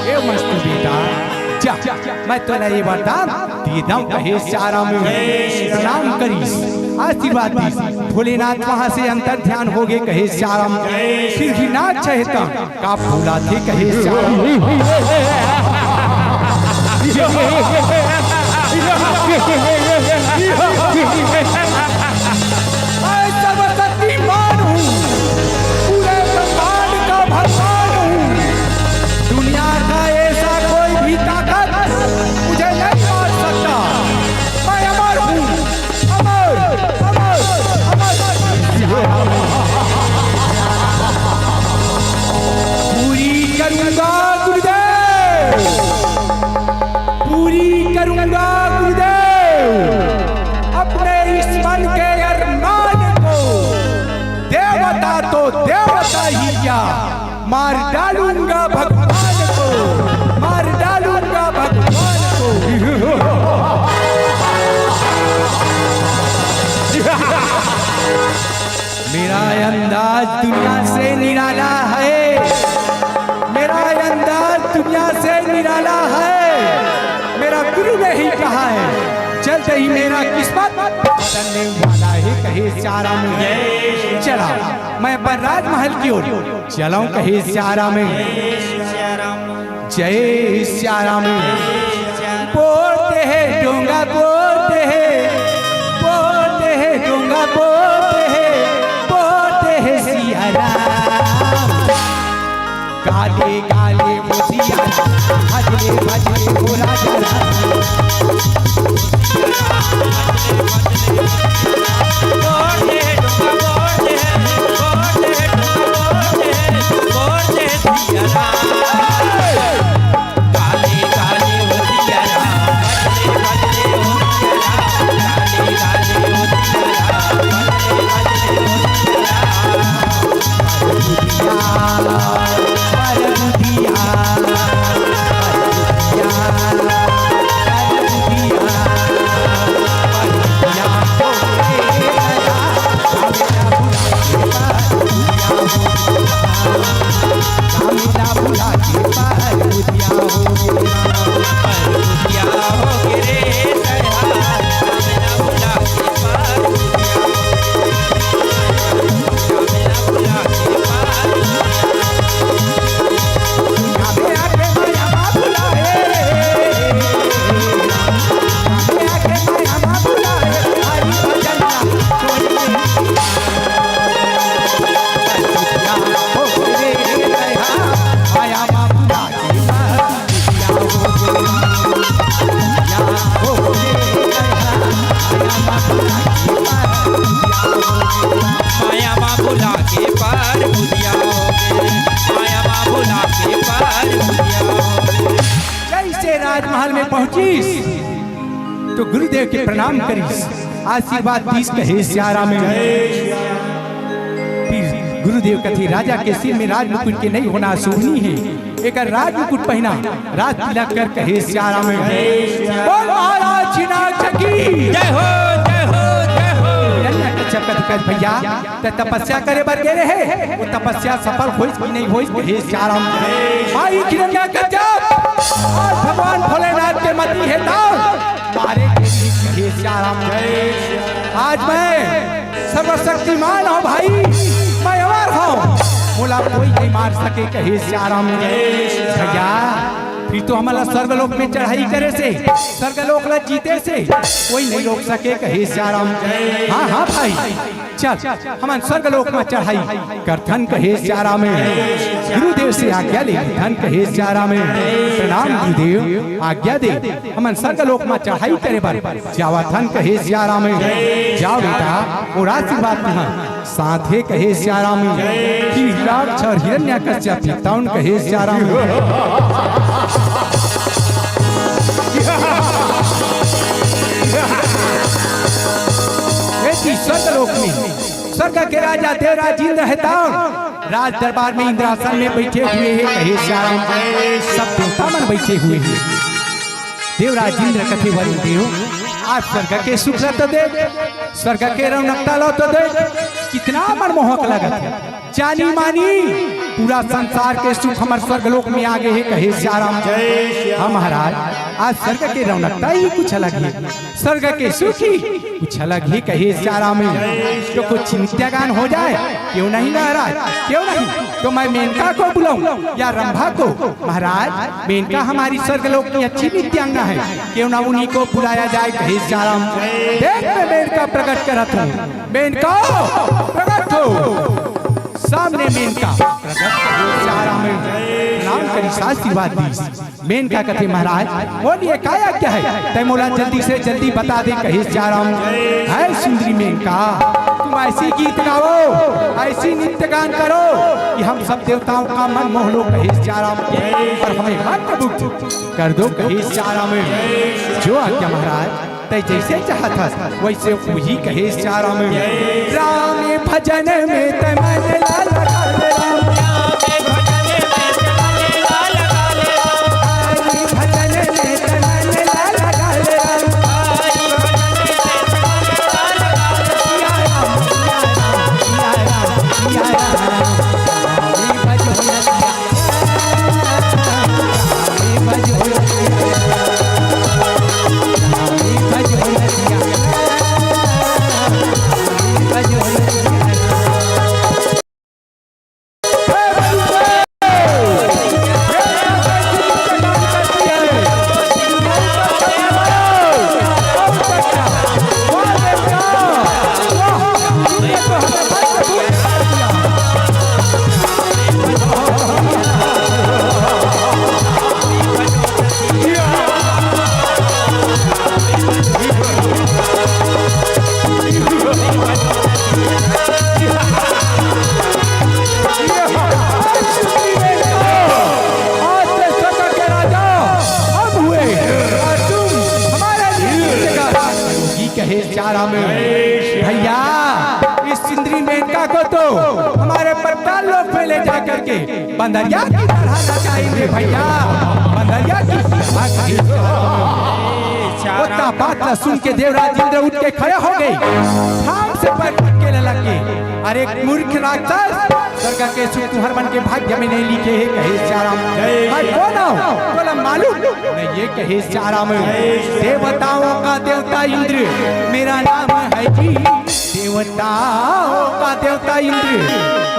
ये मस्त बेटा जा मैं तुला ये वरदान दे दूं कहे श्याम प्रणाम करीस आशीर्वाद दी भोलेनाथ वहां से अंतर ध्यान हो गए कहे श्याम फिर भी नाच चाहता का भोला थे कहे श्याम मैं सर्वशक्तिमान हूँ पूरे ब्रह्मांड का भगवान हूँ दुनिया का ऐसा कोई भी ताकत मुझे नहीं मार सकता मैं अमर हूँ पूरी करूंगा गुरुदेव पूरी करूंगा गुरुदेव अपने इस मन के अरमान को देवता तो देवता ही क्या मार डालूंगा भगवान को मार डालूंगा भगवान को मेरा अंदाज दुनिया से निराला है मेरा अंदाज दुनिया से निराला है मेरा गुरु ने ही कहा है चलते ही मेरा किस्मत बदलने वाला ही कहे श्याम चला मैं पर राजमहल की ओर चलाऊं कहे श्याम जय श्याम बोलते हैं डोंगा बोलते हैं डोंगा बोलते हैं सिया राम काले काले मोतिया भजले भजले भोला जला राजमहल में पहुंचीस तो गुरुदेव के प्रणाम करीस, आशीर्वाद दीस कहे श्यारा में। फिर गुरुदेव कथी राजा के सिर में राज मुकुट के नहीं होना शोभनी है, एक राज मुकुट पहना राज तिलक कर कहे श्यारा में। बोल महाराज छिनाक की जय हो जय हो जय हो। कर भैया ते तपस्या करे बर गेले है, वो तपस्या सफल होइस कि नहीं होइस कहे श्यारा में। माई हिरण्या आज भगवान भोलेनाथ के मती है ताऊ मारे कहे श्यारा में। आज मैं सर्वशक्तिमान हूँ भाई, मैं अमर हूँ, बोला कोई नहीं मार सके कहे श्यारा में। भैया फिर तो हमारा स्वर्गलोक में चढ़ाई करे से, स्वर्गलोक ला जीते से कोई नहीं रोक सके कहे श्यारा में। हाँ हाँ भाई चल हम स्वर्गलोक में चढ़ाई करथन कहे श्यारा में। गुरुदेव से आज्ञा ले धन कहे श्यारा में। प्रणाम गुरुदेव आज्ञा दे हम स्वर्गलोक में चढ़ाई करे बार जावा थन कहे श्यारा में। जाओ बेटा और आशीर्वाद कहाँ साथे कहे श्यारा में। हिरण्याक्ष हिरण्याकश्यप पिताउन कहे श्यारा में। स्वर्गलोक में स्वर्ग के राजा देवराज इंद्र है राज दरबार में इंद्रासन में बैठे हुए हैं कहे श्यारा में। सब देवता मन बैठे हुए हैं। देवराज इंद्र कथे वरुण देव आज स्वर्ग के सुख तो दे, स्वर्ग के रौनकता लो तो दे, कितना मनमोहक लगत है। जानी मानी पूरा संसार के सुख हमारे स्वर्गलोक में आ गए है कहे श्यारा में। हाँ महाराज आज स्वर्ग के रौनकता ही कुछ अलग है, स्वर्ग के सुख ही कुछ अलग ही कहे श्यारा में। तो कुछ नित्यागान हो जाए क्यों नहीं महाराज, क्यों नहीं? तो मैं मेनका को बुलाऊं या रंभा को? महाराज मेनका हमारी स्वर्गलोक की अच्छी नित्यांगना है, क्यों ना उन्हीं को बुलाया जाए कहे श्यारा में। देख मैं मेनका प्रकट करत हूँ, मेनका प्रकट हो। सामने मेनका प्रकट कहे श्यारा में। नाम करी आशीर्वाद दी। मेनका कथे महाराज बोलिए काया क्या है? तैमोला जल्दी से जल्दी बता दे कहे श्यारा में। है सुंदरी मेनका तुम ऐसी गीत गाओ, ऐसी नृत्य गान करो कि हम सब देवताओं का मन मोह लो कहे श्यारा में, और हमें मंत्रमुग्ध कर दो कहे श्यारा में। जो आज्ञा महाराज तै जैसे चाहता वैसे वही कहे श्यारा में। राम भजन में तै मन लगा ले, श्यारा में। भैया इस सुंदरी मेनका को तो हमारे परताल लोक में ले जा करके बंदरिया की तरह नचाएंगे भैया, बंदरिया की तरह। बात सुन के देवराज इंद्र उठ के खड़े हो गए, थाम से पैर पटके लगे। अरे मूर्ख राक्षस, स्वर्ग के सुख तुम्हार मन के भाग्य में नहीं लिखे है कहे श्यारा में। मैं कौन हूँ बोला मालूम नहीं ये कहे श्यारा में। देवताओं का देवता इंद्र मेरा नाम है जी, देवताओं का देवता इंद्र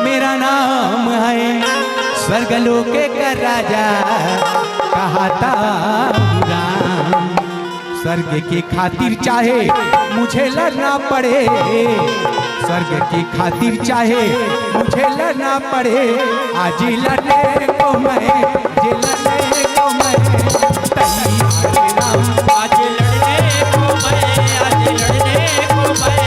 मेरा नाम है। स्वर्गलोक का राजा कहता राम, स्वर्ग की खातिर चाहे मुझे लड़ना पड़े, स्वर्ग की खातिर चाहे मुझे लड़ना पड़े, आज लड़ने को मैं, जे लड़ने को मैं तैयार राम। आज लड़ने को मैं, आज लड़ने को मैं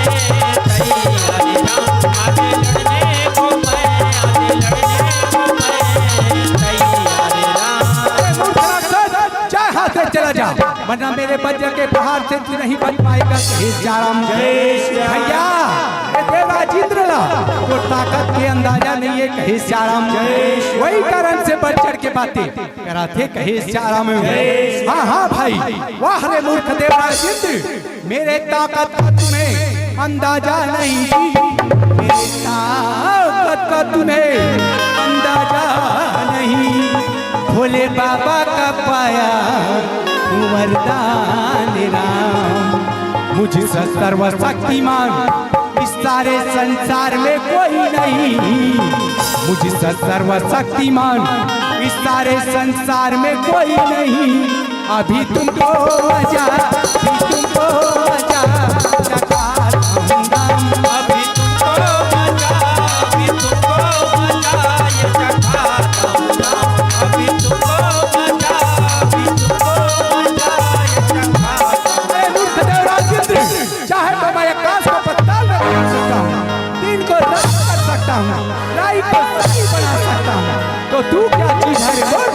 तैयार राम। आज लड़ने को मैं, आज लड़ने को मैं तैयार राम। चाहे चला जा, वरना मेरे वज्र के पहाड़ से तू नहीं बच पाएगा। कहे श्याम भैया देवराजेंद्र ला तो ताकत के अंदाजा नहीं है। कहे श्याम वही कारण से बढ़ चढ़ के बातें करा थे। कहे श्याम हाँ हाँ भाई, वाह रे मूर्ख देवराजेंद्र, मेरे ताकत का तुम्हें अंदाजा नहीं, मेरे ताकत का तुम्हें अंदाजा नहीं। भोले बाबा का पाया वरदान राम, मुझसे सर्वशक्तिमान इस सारे संसार में कोई नहीं, मुझसे सर्वशक्तिमान इस सारे संसार में कोई नहीं। अभी तुमको मजा, अभी तुमको मजा चकार दूंगा, अभी तुमको मजा, अभी तुमको मजा ये चखा दूंगा, अभी तुमको मजा, अभी तुमको मजा ये चखा दूंगा। मूर्ख देवराजेंद्र, चाहे तो मैं आकाश को पताल में बना सकता हूँ, दिन को रात कर सकता हूँ, राई को सही बना सकता हूँ, तो तू क्या चीज है रे बोल?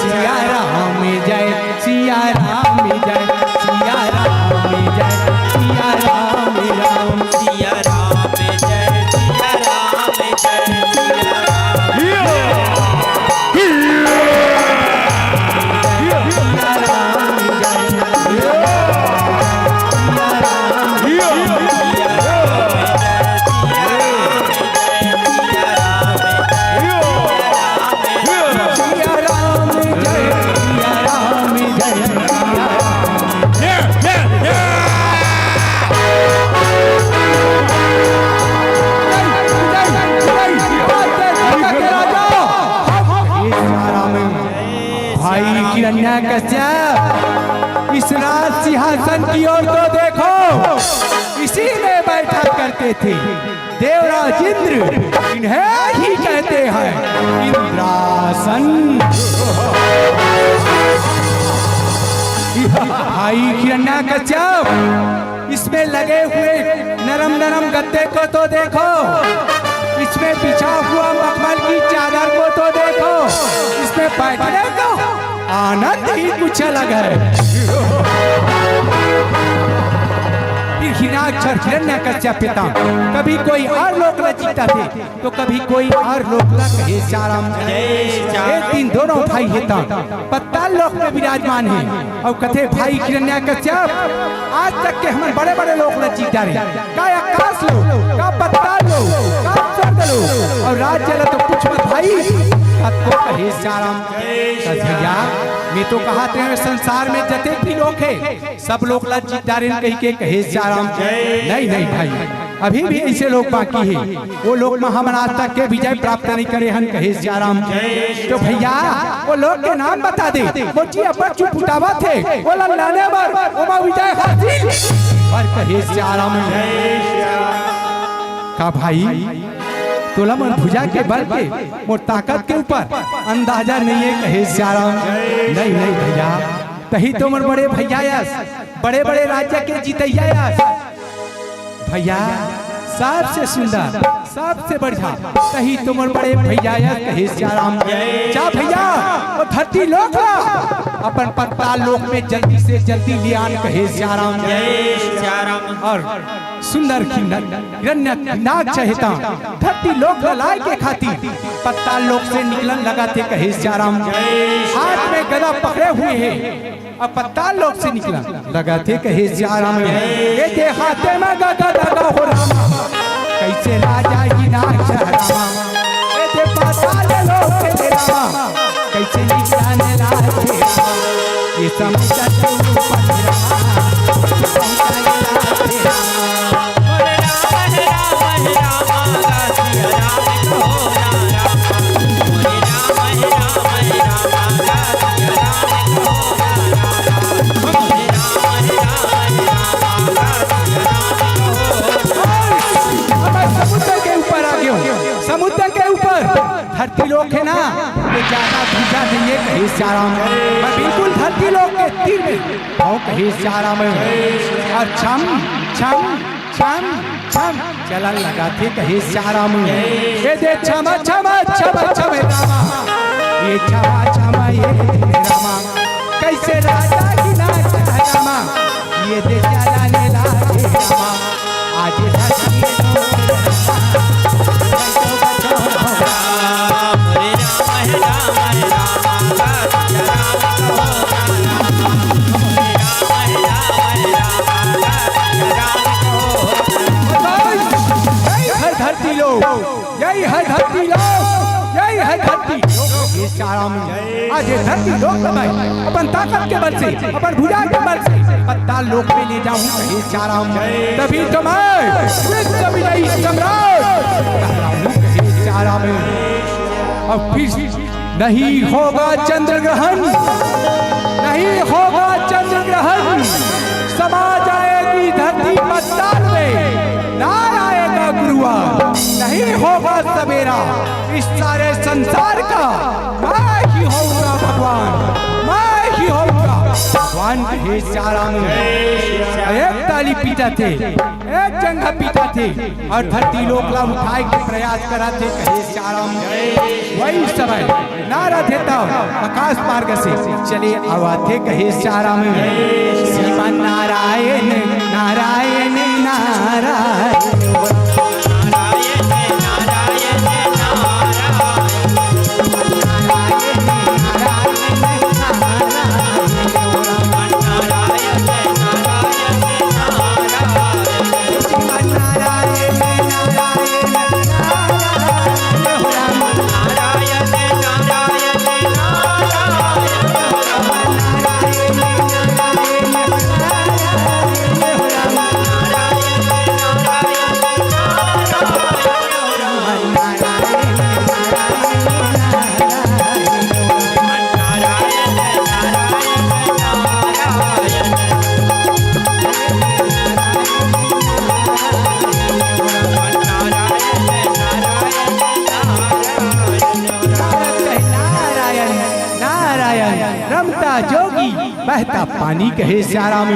सिया राम जय, सिया राम जय, सिया राम जय, सिया राम राम, सिया राम जय, सिया राम जय, सिया कश्यप, इस राज सिंहासन की ओर तो देखो, इसी में बैठा करते थे देवराजेंद्र, इन्हें ही कहते हैं इंद्रासन। भाई हिरण्यकश्यप, इसमें लगे हुए नरम नरम गद्दे को तो देखो, इसमें बिछा हुआ मखमल की चादर को तो देखो, इसमें बैठने का आनंद ही कुछ अलग है। हिरण्यकश्यप पिता, कभी कोई और लोक जीता थे तो कभी कोई और लोक कहे श्याम। एक दिन दोनों भाई हेता पत्ताल लोक में विराजमान है और कथे भाई हिरण्यकश्यप, आज तक के हम बड़े बड़े लोक जीता रहे, का आकाश लो, का पत्ताल लो, का स्वर्ग लो, और राज चला तो कुछ मत भाई। तो कहे श्याम भैया, मैं तो कहा तेरे संसार में जते भी लोग है सब लोग लज्जितदार कही के कहे श्याम। नहीं नहीं भाई, अभी भी ऐसे लोग बाकी है, वो लोग महामनाथ तक के विजय प्राप्त नहीं करे हन कहे श्याम। तो भैया वो लोग के नाम बता दे, वो जी अपर चुप उठावा थे, वो लाने पर वो विजय हासिल और कहे श्याम का भाई तोला मन भुजा के बल पे मोर ताकत के ऊपर अंदाजा नहीं है कहे श्याम। नहीं नहीं भैया, तही तो मन बड़े भैया बड़े बड़े राज्य के जीतैया भैया, सबसे सुंदर सबसे बढ़िया तही तुम बड़े भैया कहे श्याम। जा भैया वो धरती लोक अपन पत्ता लोक में जल्दी से जल्दी लियान कहे श्याम। और सुंदर हिरण्यनाग चहेता धरती लोक लाए के खातिर पत्ता लोक से निकलन लगा थे कहे श्याम। हाथ में गदा पकड़े हुए हैं और पत्ता लोक से निकला लगा थे कहे श्याम। ये दे हाथे में गदा लगा हो रामा, कैसे राजा ही नाग चहरामा, ये दे पाताल लोक के रामा, कैसे निकलाने लागे ये समझा तू पंजरा। समुद्र के ऊपर धरती लोक है ना, ये ज्यादा भूजा नहीं है कहे श्याम। मैं बिल्कुल धरती लोक के तीर में हूँ कहे श्याम। और छम छम छम छम चलन लगा थे कहे श्याम। ये दे छम छम छम छम रामा, ये दे चलाने लागे रामा आज धरती धरती लोग यही है धरती लोग यही है धरती ये चारा में आज ये धरती लोग अपन ताकत के बल से अपन भुजा के बल से पत्ता लोक में ले जाऊं कहे चारा में तभी तो मैं विश्व विजयी सम्राट कहे चारा में अब फिर नहीं होगा चंद्र ग्रहण नहीं होगा चंद्र ग्रहण समा जाएगी धरती पत्ताल में ना आएगा गुरुवार नहीं होगा सवेरा इस सारे संसार का मैं ही होऊंगा भगवान मैं ही होऊंगा भगवान के चारा में एक ताली पीटा थे एक जंघा पीटा थे और धरती लोकला उठाए के प्रयास करा थे कहे चारा में वही समय नारा देता आकाश मार्ग से चले आवा थे कहे चारा में श्रीमान नारायण नारायण नारायण जोगी बहता पानी कहे श्याराम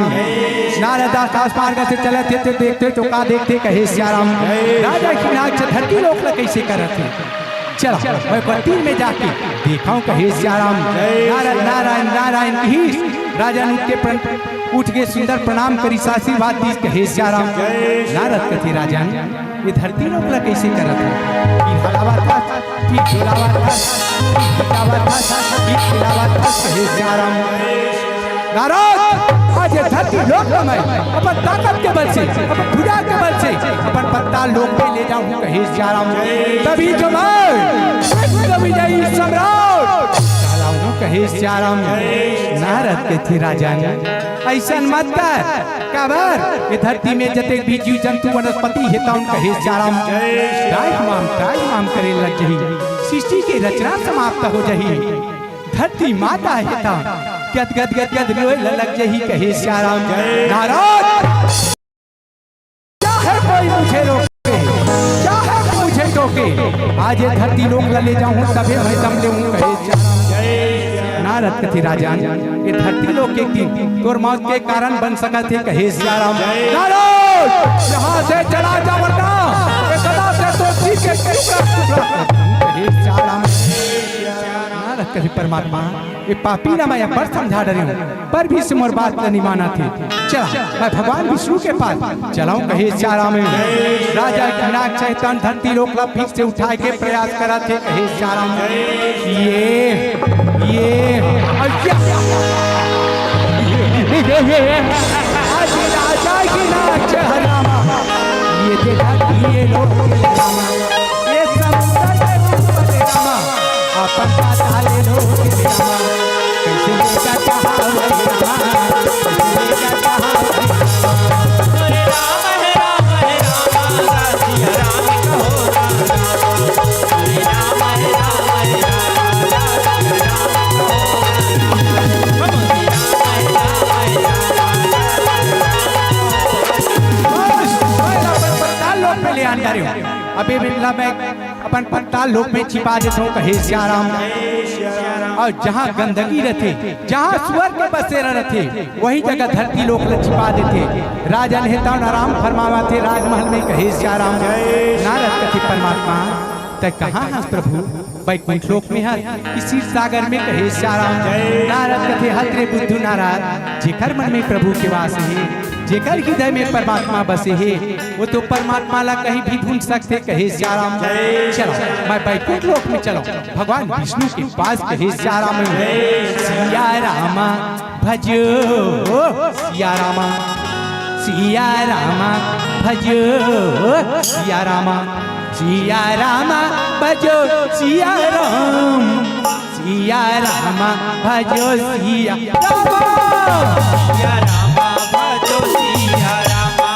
नारद आकाश मार्ग से चलते थे देखते तो का देखते कहे श्याराम राजा की नाक से धरती लोक कैसे करते चलो मैं बत्ती में जाके देखाऊं कहे श्याराम नारद नारायण नारायण ही राजा उठ के सुंदर प्रणाम करी आशीर्वाद दी कहे श्याराम नारद कथे राजा ये धरती लोक कैसे करत आज धरती लोक में अपन ताकत के बल से अपन भुजा के बल से अपन पत्ता लोक में ले जाऊं कहे श्याराम तभी जो मैं विजयी सम्राट कहे श्याराम नारद के थे राजा ऐसा मत कर काबर ये धरती में जते भी जीव जंतु वनस्पति हेता कहे श्याराम त्राहिमाम करे लग जही सृष्टि की रचना समाप्त हो जही धरती माता हेता गद गद गद गद रोए लग जही कहे श्याराम नारद चाहे कोई मुझे रोके चाहे मुझे टोके आज ये धरती लोक ले जाऊं तबे मैं दम लेऊं कहे श्याराम नारद कथे राजान ये धरती लोक एक दिन तोर मौत के कारण बन सका थे कहे श्याराम नारद यहाँ से चला जा वरना ये सदा से तो ठीक है कहे श्याराम नारद कथे परमात्मा ये पापी ना मैं पर समझा डरे हूँ पर भी मोर बात नहीं माना थे चला मैं भगवान विष्णु के पास चलाऊं कहे श्याराम राजा की नाक शैतान धरती लोक फिर से उठाए के प्रयास करा थे कहे श्याराम ये आज राजा की नाक हरामा ये देखा ये लोग ये समुद्र रामा अपन का ले लो रामा कैसे लेका चाहा अभी बिल्ला में अपन पत्ता लोक में छिपा देता हूँ कहे श्याराम और जहाँ गंदगी रहते जहाँ स्वर के बसेरा रहते वही जगह धरती लोक में छिपा देते राजा नेता आराम फरमावा थे राजमहल में कहे श्याराम नारद कथे परमात्मा तय कहाँ है प्रभु वैकुंठ लोक में है इसी सागर में कहे श्याराम नारद कथे हत्रे बुद्धू नाराज जेकर मन में प्रभु के वास है जेकर हृदय में परमात्मा बसे है वो तो परमात्मा ला कहीं भी ढूंढ सकते कहे श्याराम। चलो मैं बैकुंठ लोक में चलो भगवान विष्णु के पास कहे श्याराम। सिया रामा भजो सिया रामा, सिया रामा भजो सिया रामा, सिया रामा भजो सिया राम, सिया रामा भजो सिया रामा, सिया रामा भजो सिया रामा,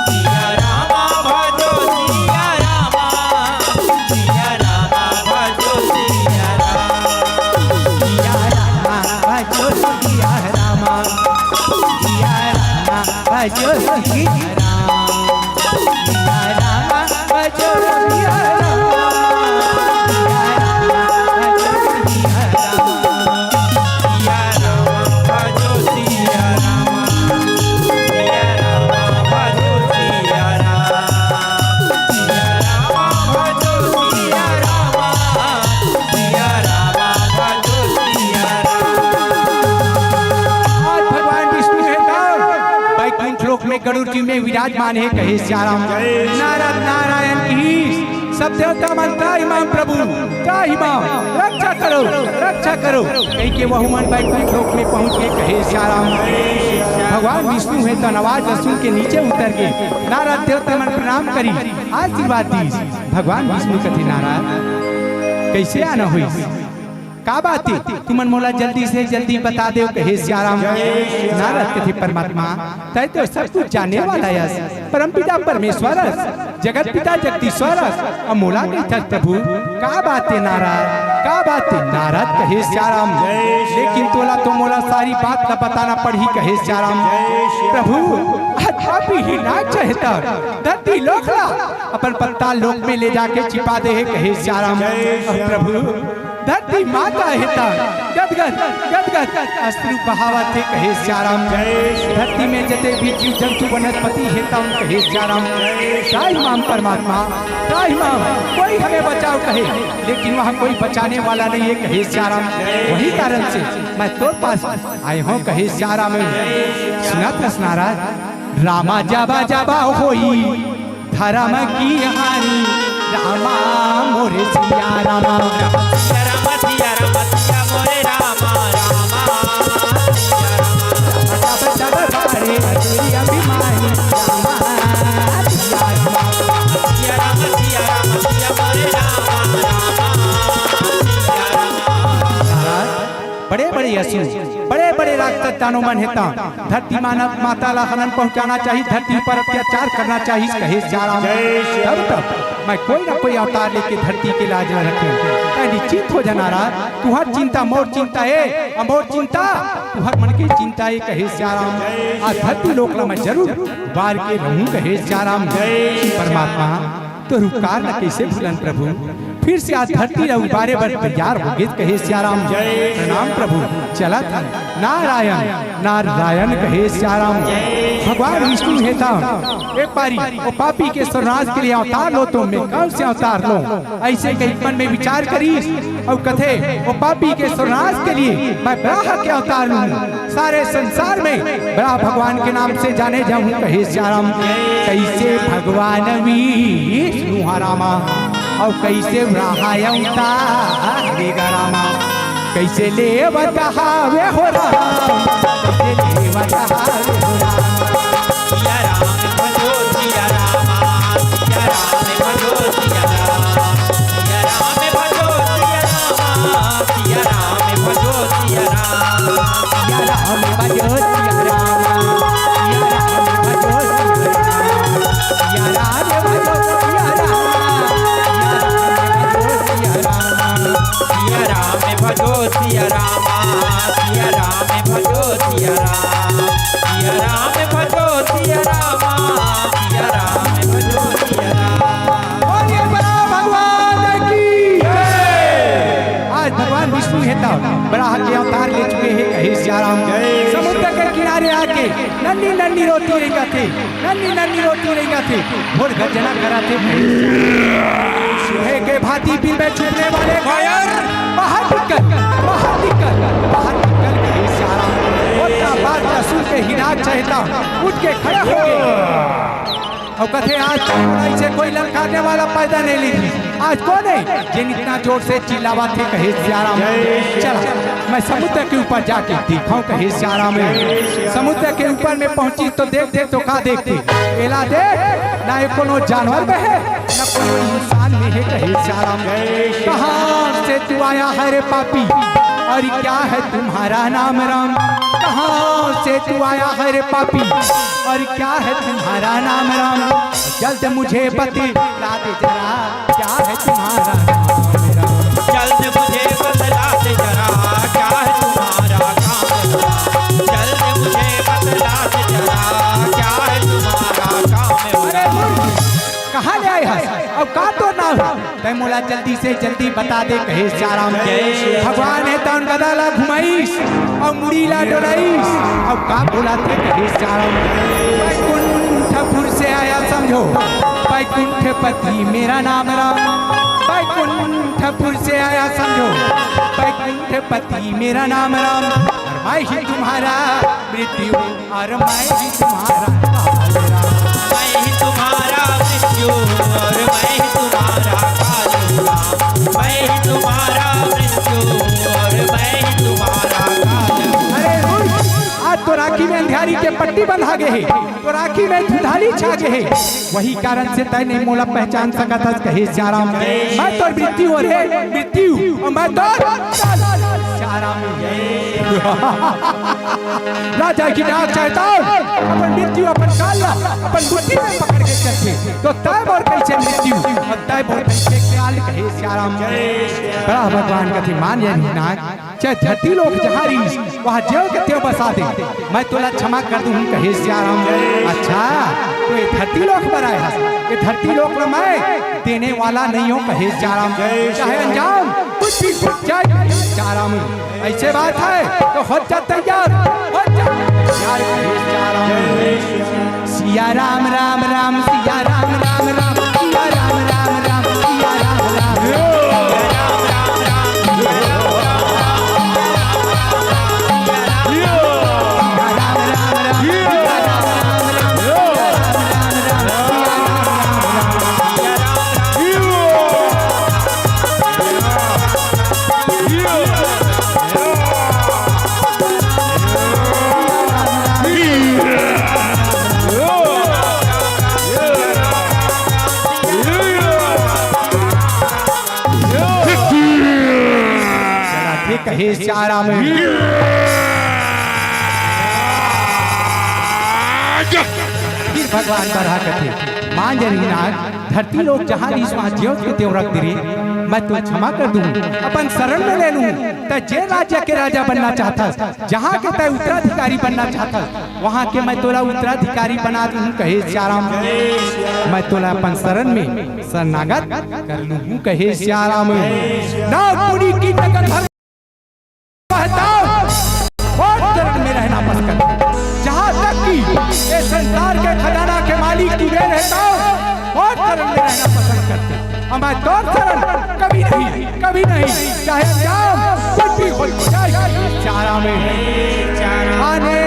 सिया रामा भजो सिया रामा, सिया रामा भजो सिया रामा, सिया रामा भजो सिया रामा, सिया रामा भजो सिया रामा, सिया रामा भजो सिया राम, सिया रामा भजो सिया रामा, सिया रामा भजो सिया गरुड़ जी में विराजमान है कहे श्याराम। नारद नारायण की सब देवता मनता इमाम प्रभु इमाम रक्षा करो रक्षा करो, कहीं के वह मन बैकुंठ लोक में पहुंच के कहे श्याराम। भगवान विष्णु है तो नवाज रसूल के नीचे उतर के नारद देवता मन प्रणाम करी आशीर्वाद दी। भगवान विष्णु कथे नारद कैसे आना हुई का बात है तुमन मोला जल्दी से जल्दी बता दे कहे श्याराम। नारद कथे परमात्मा तय तो सब कुछ जाने वाला है, परमपिता परमेश्वर जगत पिता जगदीश्वर मोला कही प्रभु का बात है नारद का बात है। नारद कहे श्याराम लेकिन तोला तो मोला सारी बात का बताना पड़ी कहे श्याराम। प्रभु अभी ही ना चाहता धरती लोक अपन पत्ता लोक में ले जाके छिपा दे कहे श्याराम। प्रभु धरती माता हेता गदगद गदगद अश्रु बहावत है कहे श्याराम। धरती में जते भी जीव जंतु वनस्पति हेता उन कहे श्याराम। साई माम परमात्मा साई माम कोई हमें बचाओ कहे लेकिन वहाँ कोई बचाने वाला नहीं है कहे श्याराम। वही कारण से मैं तो पास आए हूँ कहे श्याराम। सुना था नारद रामा जाबा जाबा होई धर्म की हानि रामा मोरे सिया रामा, सिया रामा सिया रामा सिया मोरे रामा रामा, सिया रामा तेरी अभिमानी रामा, सिया रामा सिया रामा सिया रामा सिया मोरे रामा रामा, सिया रामा। बड़े बड़े असुर बड़े बड़े राक्षस दानव मन हेता धरती मानव माता ला हनन पहुंचाना चाहिए, धरती पर अत्याचार करना चाहिए कहे श्याराम। तब तक मैं कोई ना कोई अवतार लेके धरती के लाज न रखे निश्चित हो जाना रहा। तुहर चिंता मोर चिंता है अमोर चिंता तुहर मन की चिंता है कहे श्याराम। आज धरती लोक ला मैं जरूर बार के रहूं कहे श्याराम। परमात्मा तो रुकार न कैसे भूलन प्रभु, फिर से आज धरती ला उबारे बर तैयार हो गए कहे श्याराम। प्रणाम प्रभु चला था नारायण नारायण कहे श्याराम। भगवान विष्णु हेता एक बारी वो पापी के सर्वनाश के लिए अवतार लो तो मैं कौन से अवतार लो ऐसे कई मन में विचार करी और कथे वो पापी के सर्वनाश के लिए मैं ब्राह्मण के अवतार लूं, सारे संसार में बड़ा भगवान के नाम से जाने जाऊं कहे श्याराम। कैसे भगवान विष्णु रामा और कैसे राहायता रामा, कैसे ले बतावे हो राम, कैसे ले बतावे हो राम। सिया राम भजो सिया रामा, सिया राम भजो सिया रामा, सिया राम भजो सिया रामा, सिया राम भजो सिया रामा, सिया राम भजो सिया रामा, सिया राम भजो सिया रामा, सिया राम भजो सिया रामा, सिया राम भजो सिया रामा, सिया राम भजो सिया रामा, सिया राम भजो सिया रामा, सिया राम भजो सिया रामा। बोलिए बड़ा भगवान की जय। आज भगवान विष्णु हेता बड़ा के अवतार ले चुके हैं कहे श्याराम। समुद्र के किनारे आके नन्ही नन्ही रोटी रेंगा थे, नन्ही नन्ही रोटी रेंगा थे, भोर गर्जना कराते के भांति बिल में छुपने वाले बाहर निकल बाहर निकल बाहर नाच चाहता उठ के खड़ा हो गए और कथे आज ऐसे कोई ललकारने वाला पैदा नहीं ली आज कौन है जिन इतना जोर से चिल्लावा थे कहे सियाराम। चला मैं समुद्र के ऊपर जाके दिखाऊं कहे सियाराम। समुद्र के ऊपर में पहुंची तो देख तो का देखती एला देख ना ये कोनो जानवर में है ना कोई इंसान में है कहे सियाराम। कहाँ से तू आया है रे पापी और क्या है तुम्हारा नाम राम। कहाँ से तू आया है रे पापी और क्या है तुम्हारा नाम राम। जल्द मुझे बतला दे जरा क्या है तुम्हारा नाम राम। जल्द मुझे बतला दे जरा क्या है तुम्हारा काम। जल्द मुझे बतला दे जरा क्या है तुम्हारा काम। अरे कहाँ ले आए हैं अब का तो ना हो तय मोला जल्दी से जल्दी बता दे कहे सियाराम। भगवान है तन गदाला घुमाईस और मुड़ीला डोराईस अब का बोला थे कहे सियाराम। बैकुंठपुर से आया समझो बैकुंठपति मेरा नाम राम। बैकुंठपुर से आया समझो बैकुंठपति मेरा नाम राम। और मैं ही तुम्हारा मृत्यु और मैं ही तुम्हारा काल राम। मैं ही तुम्हारा मृत्यु और मैं ही तुम्हारा काल राम। मैं ही तुम्हारा मृत्यु और मैं ही तुम्हारा काल। अरे आज तो राखी में अंधियारी के पट्टी बंधा गए तो राखी में धुंधाली छा गए वही कारण से तय नहीं मोला पहचान सका था कहे सियाराम। मैं तो मृत्यु और मृत्यु और मैं तो सियाराम। राजा की डाक चाहता अपन मृत्यु अपन काल अपन बुद्धि में पकड़ के चलते तो तय बोल कैसे मृत्यु और तय बोल कैसे काल कहे सियाराम। बड़ा भगवान का थी मान या नाथ चाहे धरती लोग जहाँ रीस वहाँ ज्यों के त्यों बसा दे मैं तोला क्षमा कर दूँ कहे सियाराम। अच्छा तो ये धरती लोग पर आया ये धरती लोग में मैं देने वाला नहीं हूँ कहे सियाराम। चाहे अंजाम कुछ भी हो जाए सियाराम। ऐसे बात है तो हो जा तैयार हो जा यार कहे सियाराम। सिया राम राम राम सिया राम राम राम सिया राम राम राम सिया राम राम कहे सियाराम। फिर भगवान बढ़ा कथे मान जरी नाथ धरती लोग जहाँ रीस वहाँ ज्यों के त्यों रख दे मैं तो क्षमा कर दूं अपन शरण में ले लूं। तय जे राज्य के राजा बनना चाहता जहाँ के तय उत्तराधिकारी बनना चाहता वहाँ के मैं तोला उत्तराधिकारी बना दूं कहे सियाराम। मैं तोला अपन शरण में शरणागत कर लूं कहे सियाराम। नागपुरी की नगर भर में रहना पसंद करता जहाँ तक कि ये संसार के खजाना के मालिक की वे रहता और शरण में रहना पसंद करते और मैं तो शरण कभी नहीं चाहे अंजाम कुछ भी हो जाए चारा में आने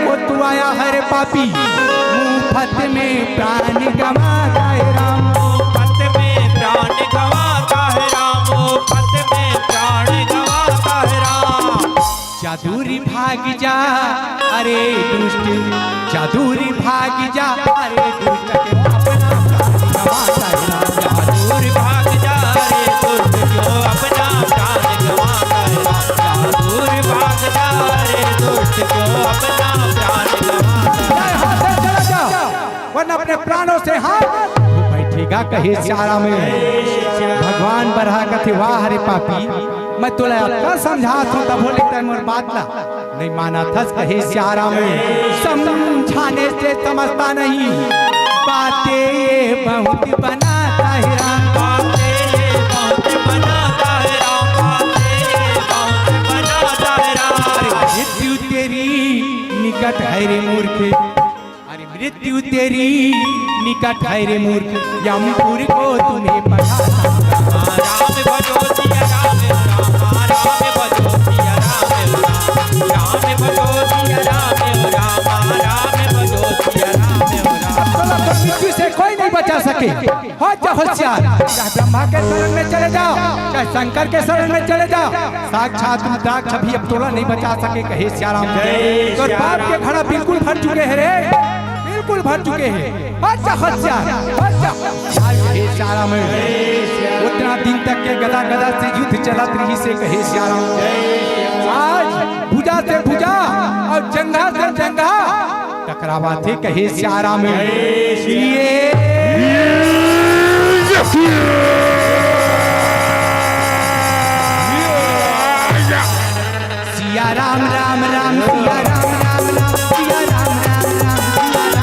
को तू आया है रे पापी मुफ्त में प्राण गंवाता है राम। मुफ्त में प्राण गंवाता है राम। मुफ्त में प्राण गंवाता है राम। जादूरी भाग जा अरे दुष्ट जादूरी भाग जा अरे दुष्ट जादूरी भाग जा रे दुष्ट क्यों अपना प्राण गंवाता है राम। जादूरी भाग जा रे दुष्ट क्यों अपना प्राण गंवाता है। वरना अपने प्राणों से हाथ बैठेगा कहे सियारा में। भगवान बढ़ा कथे वाह रे पापी मैं तुला का समझात हूँ तब बोले तय मोर बात ला नहीं माना थस कहे सियारा में। समझाने से समझता नहीं बातें बहुत बनाता है राम। बातें बहुत बनाता है राम। बातें बहुत बनाता है राम। मृत्यु तेरी निकट है रे मूर्ख अरे मृत्यु तेरी निकट है रे मूर्ख यमपुर को तुम्हें पढ़ाता राम भजो सिया राम राम भजो सिया राम राम भजो सिया राम राम सके। हो जा होशियार, चाहे ब्रह्मा के शरण में चले जाओ, चाहे शंकर के शरण में चले जाओ, साक्षात रुद्राक्ष भी अब तोला नहीं बचा सके। कहे सियाराम तो बाप के घड़ा बिल्कुल भर चुके हैं रे, बिल्कुल भर चुके हैं। हो जा होशियार, हो जा कहे सियाराम। उतना दिन तक के गदा गदा से युद्ध चलत रही से कहे सियाराम। आज भुजा से भुजा और जंघा से जंघा टकरावा थे कहे सियाराम। सिया राम राम राम सिया राम राम राम सिया राम राम राम सिया राम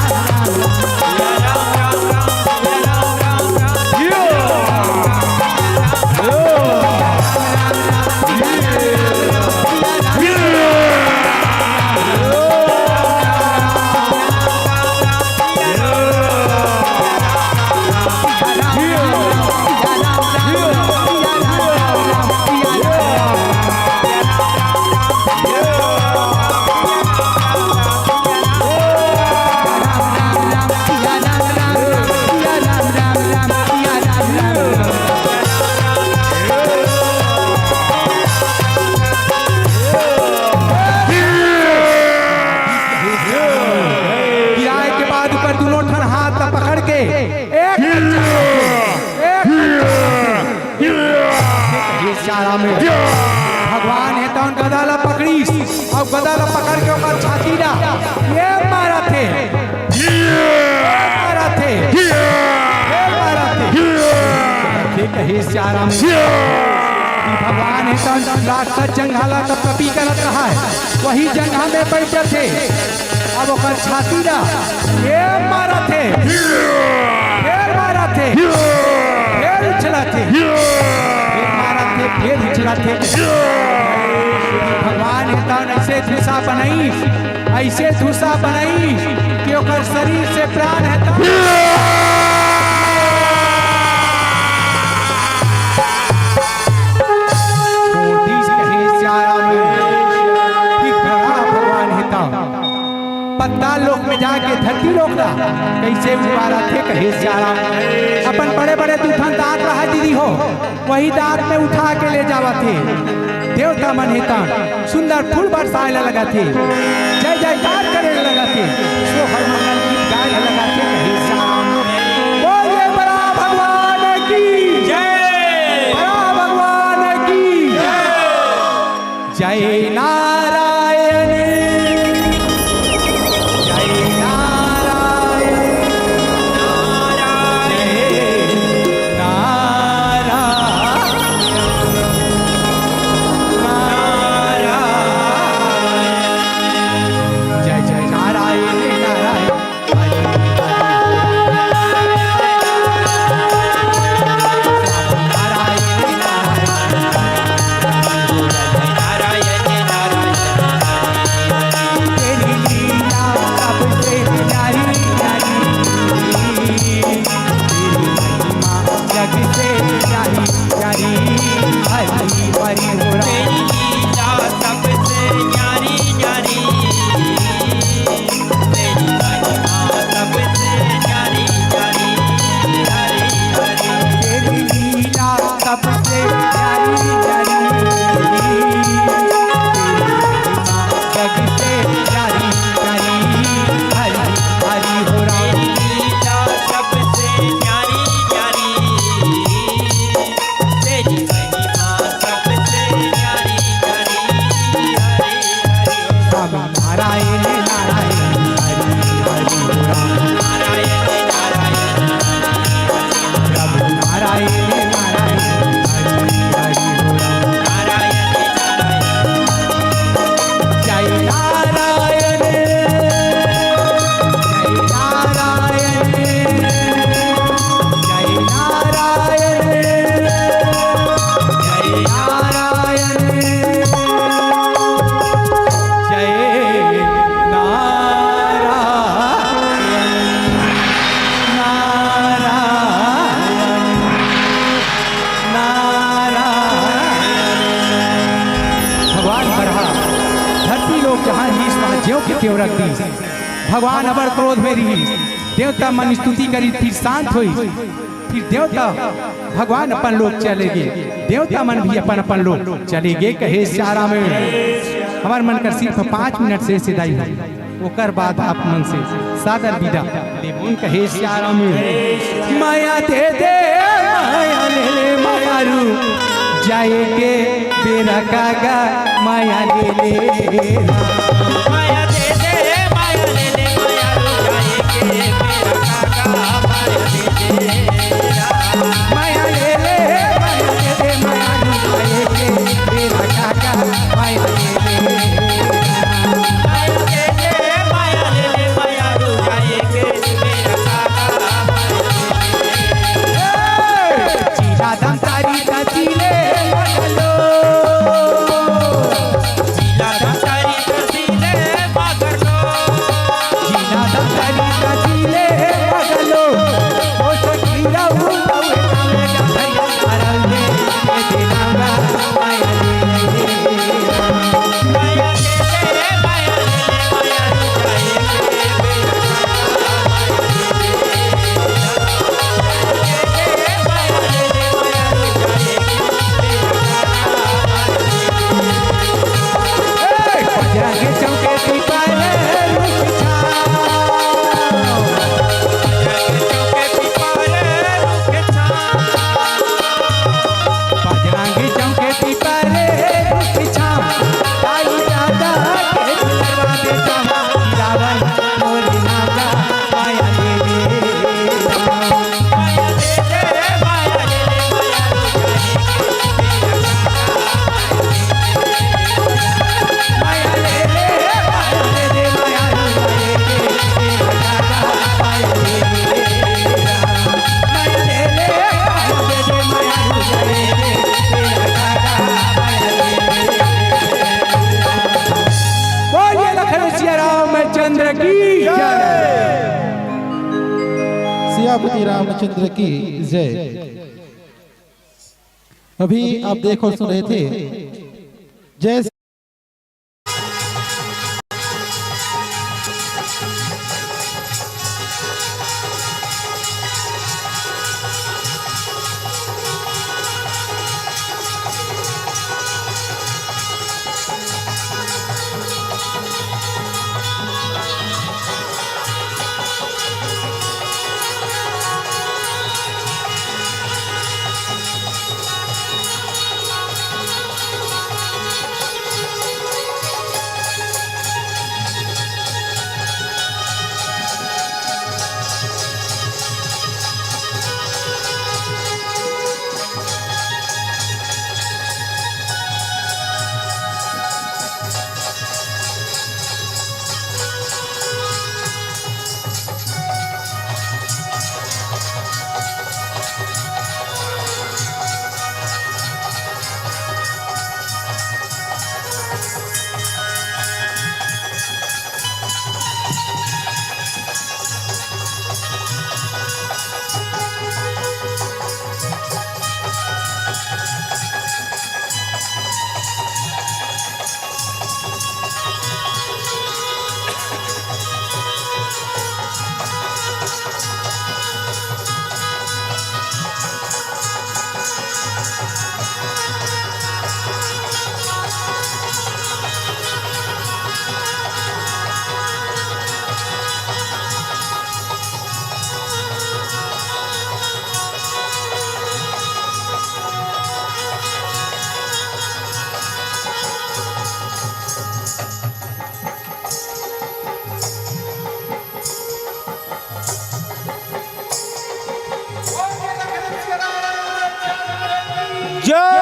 भगवान है तो गदाला पकड़ी और गदाला पकड़ के ऊपर छाती ना ये मारा थे, मारा थे, मारा थे कहे सियाराम। भगवान है तो राक्षस जंघाला तब कपी करत रहा है, वही जंघा में बैठे थे। अब ओकर छाती ना ये मारा थे, मारा थे, उछला थे, फिर हिचलाते। भगवान ऐसे धूसा बनाई, ऐसे धूसा बनाई कि ओकर शरीर से प्राण है पत्ता लोक में जाके धरती रोकला कैसे उबारा थे कहे सियाराम। अपन बड़े बड़े तूफान दांत रहा दीदी हो, वही दांत में उठा के ले जावा थे। देवता मन हेता सुंदर फूल बरसाए लगा थे, जय जयकार करे लगा थे, सो हर मंगल गीत गाए लगा थे कहे सियाराम। बोले बड़ा भगवान की जय, बड़ा भगवान की जय। जय नारायण, त्यों रख दी। भगवान अबर क्रोध में रही, देवता मन स्तुति करी फिर शांत हुई, फिर देवता भगवान अपन लोग चले गए, देवता मन भी अपन अपन लोग चले गए। कहे सारा में हमार मन कर सिर्फ 5 मिनट से सिदाई है, ओकर बाद आप मन से सादर विदा लेबुन। कहे सारा में माया दे दे माया ले ले माया रू जाए के बेरा कागा माया ले ले माया दे दे माया ले ले माया रू जाए के मेरा काका माया दे दे माया ले ले माया दे दे माया रू जाए के बेरा कागा माया ले माया दे दे माया ले ले माया रू जाए के मेरा काका जीरा दम तारी तजीले मगलो जिला दंतारी तसीले मगलो जीरा दम तारी तजीले मगलो ओ सखीरा उतावे नामे का भैया अरले दिनागा माया ले माया दे दे माया ले ले माया रू जाए के माया ले ले माया रू जाए पजरा के चौके दीपाले रुक चौके पिपाले रुके छा पजरा के चौके दीपाले रुक ताई दादा के दुलरवा दे चाहा रावण मोरी नागा माया ले माया दे दे माया ले ले माया रू माया ले ले माया ले ले माया रू माया ले ले माया बोलिए लखनऊ सिया रामचंद्र की जय। सियापति रामचंद्र की जय। अभी आप देख और सुन रहे थे जय जय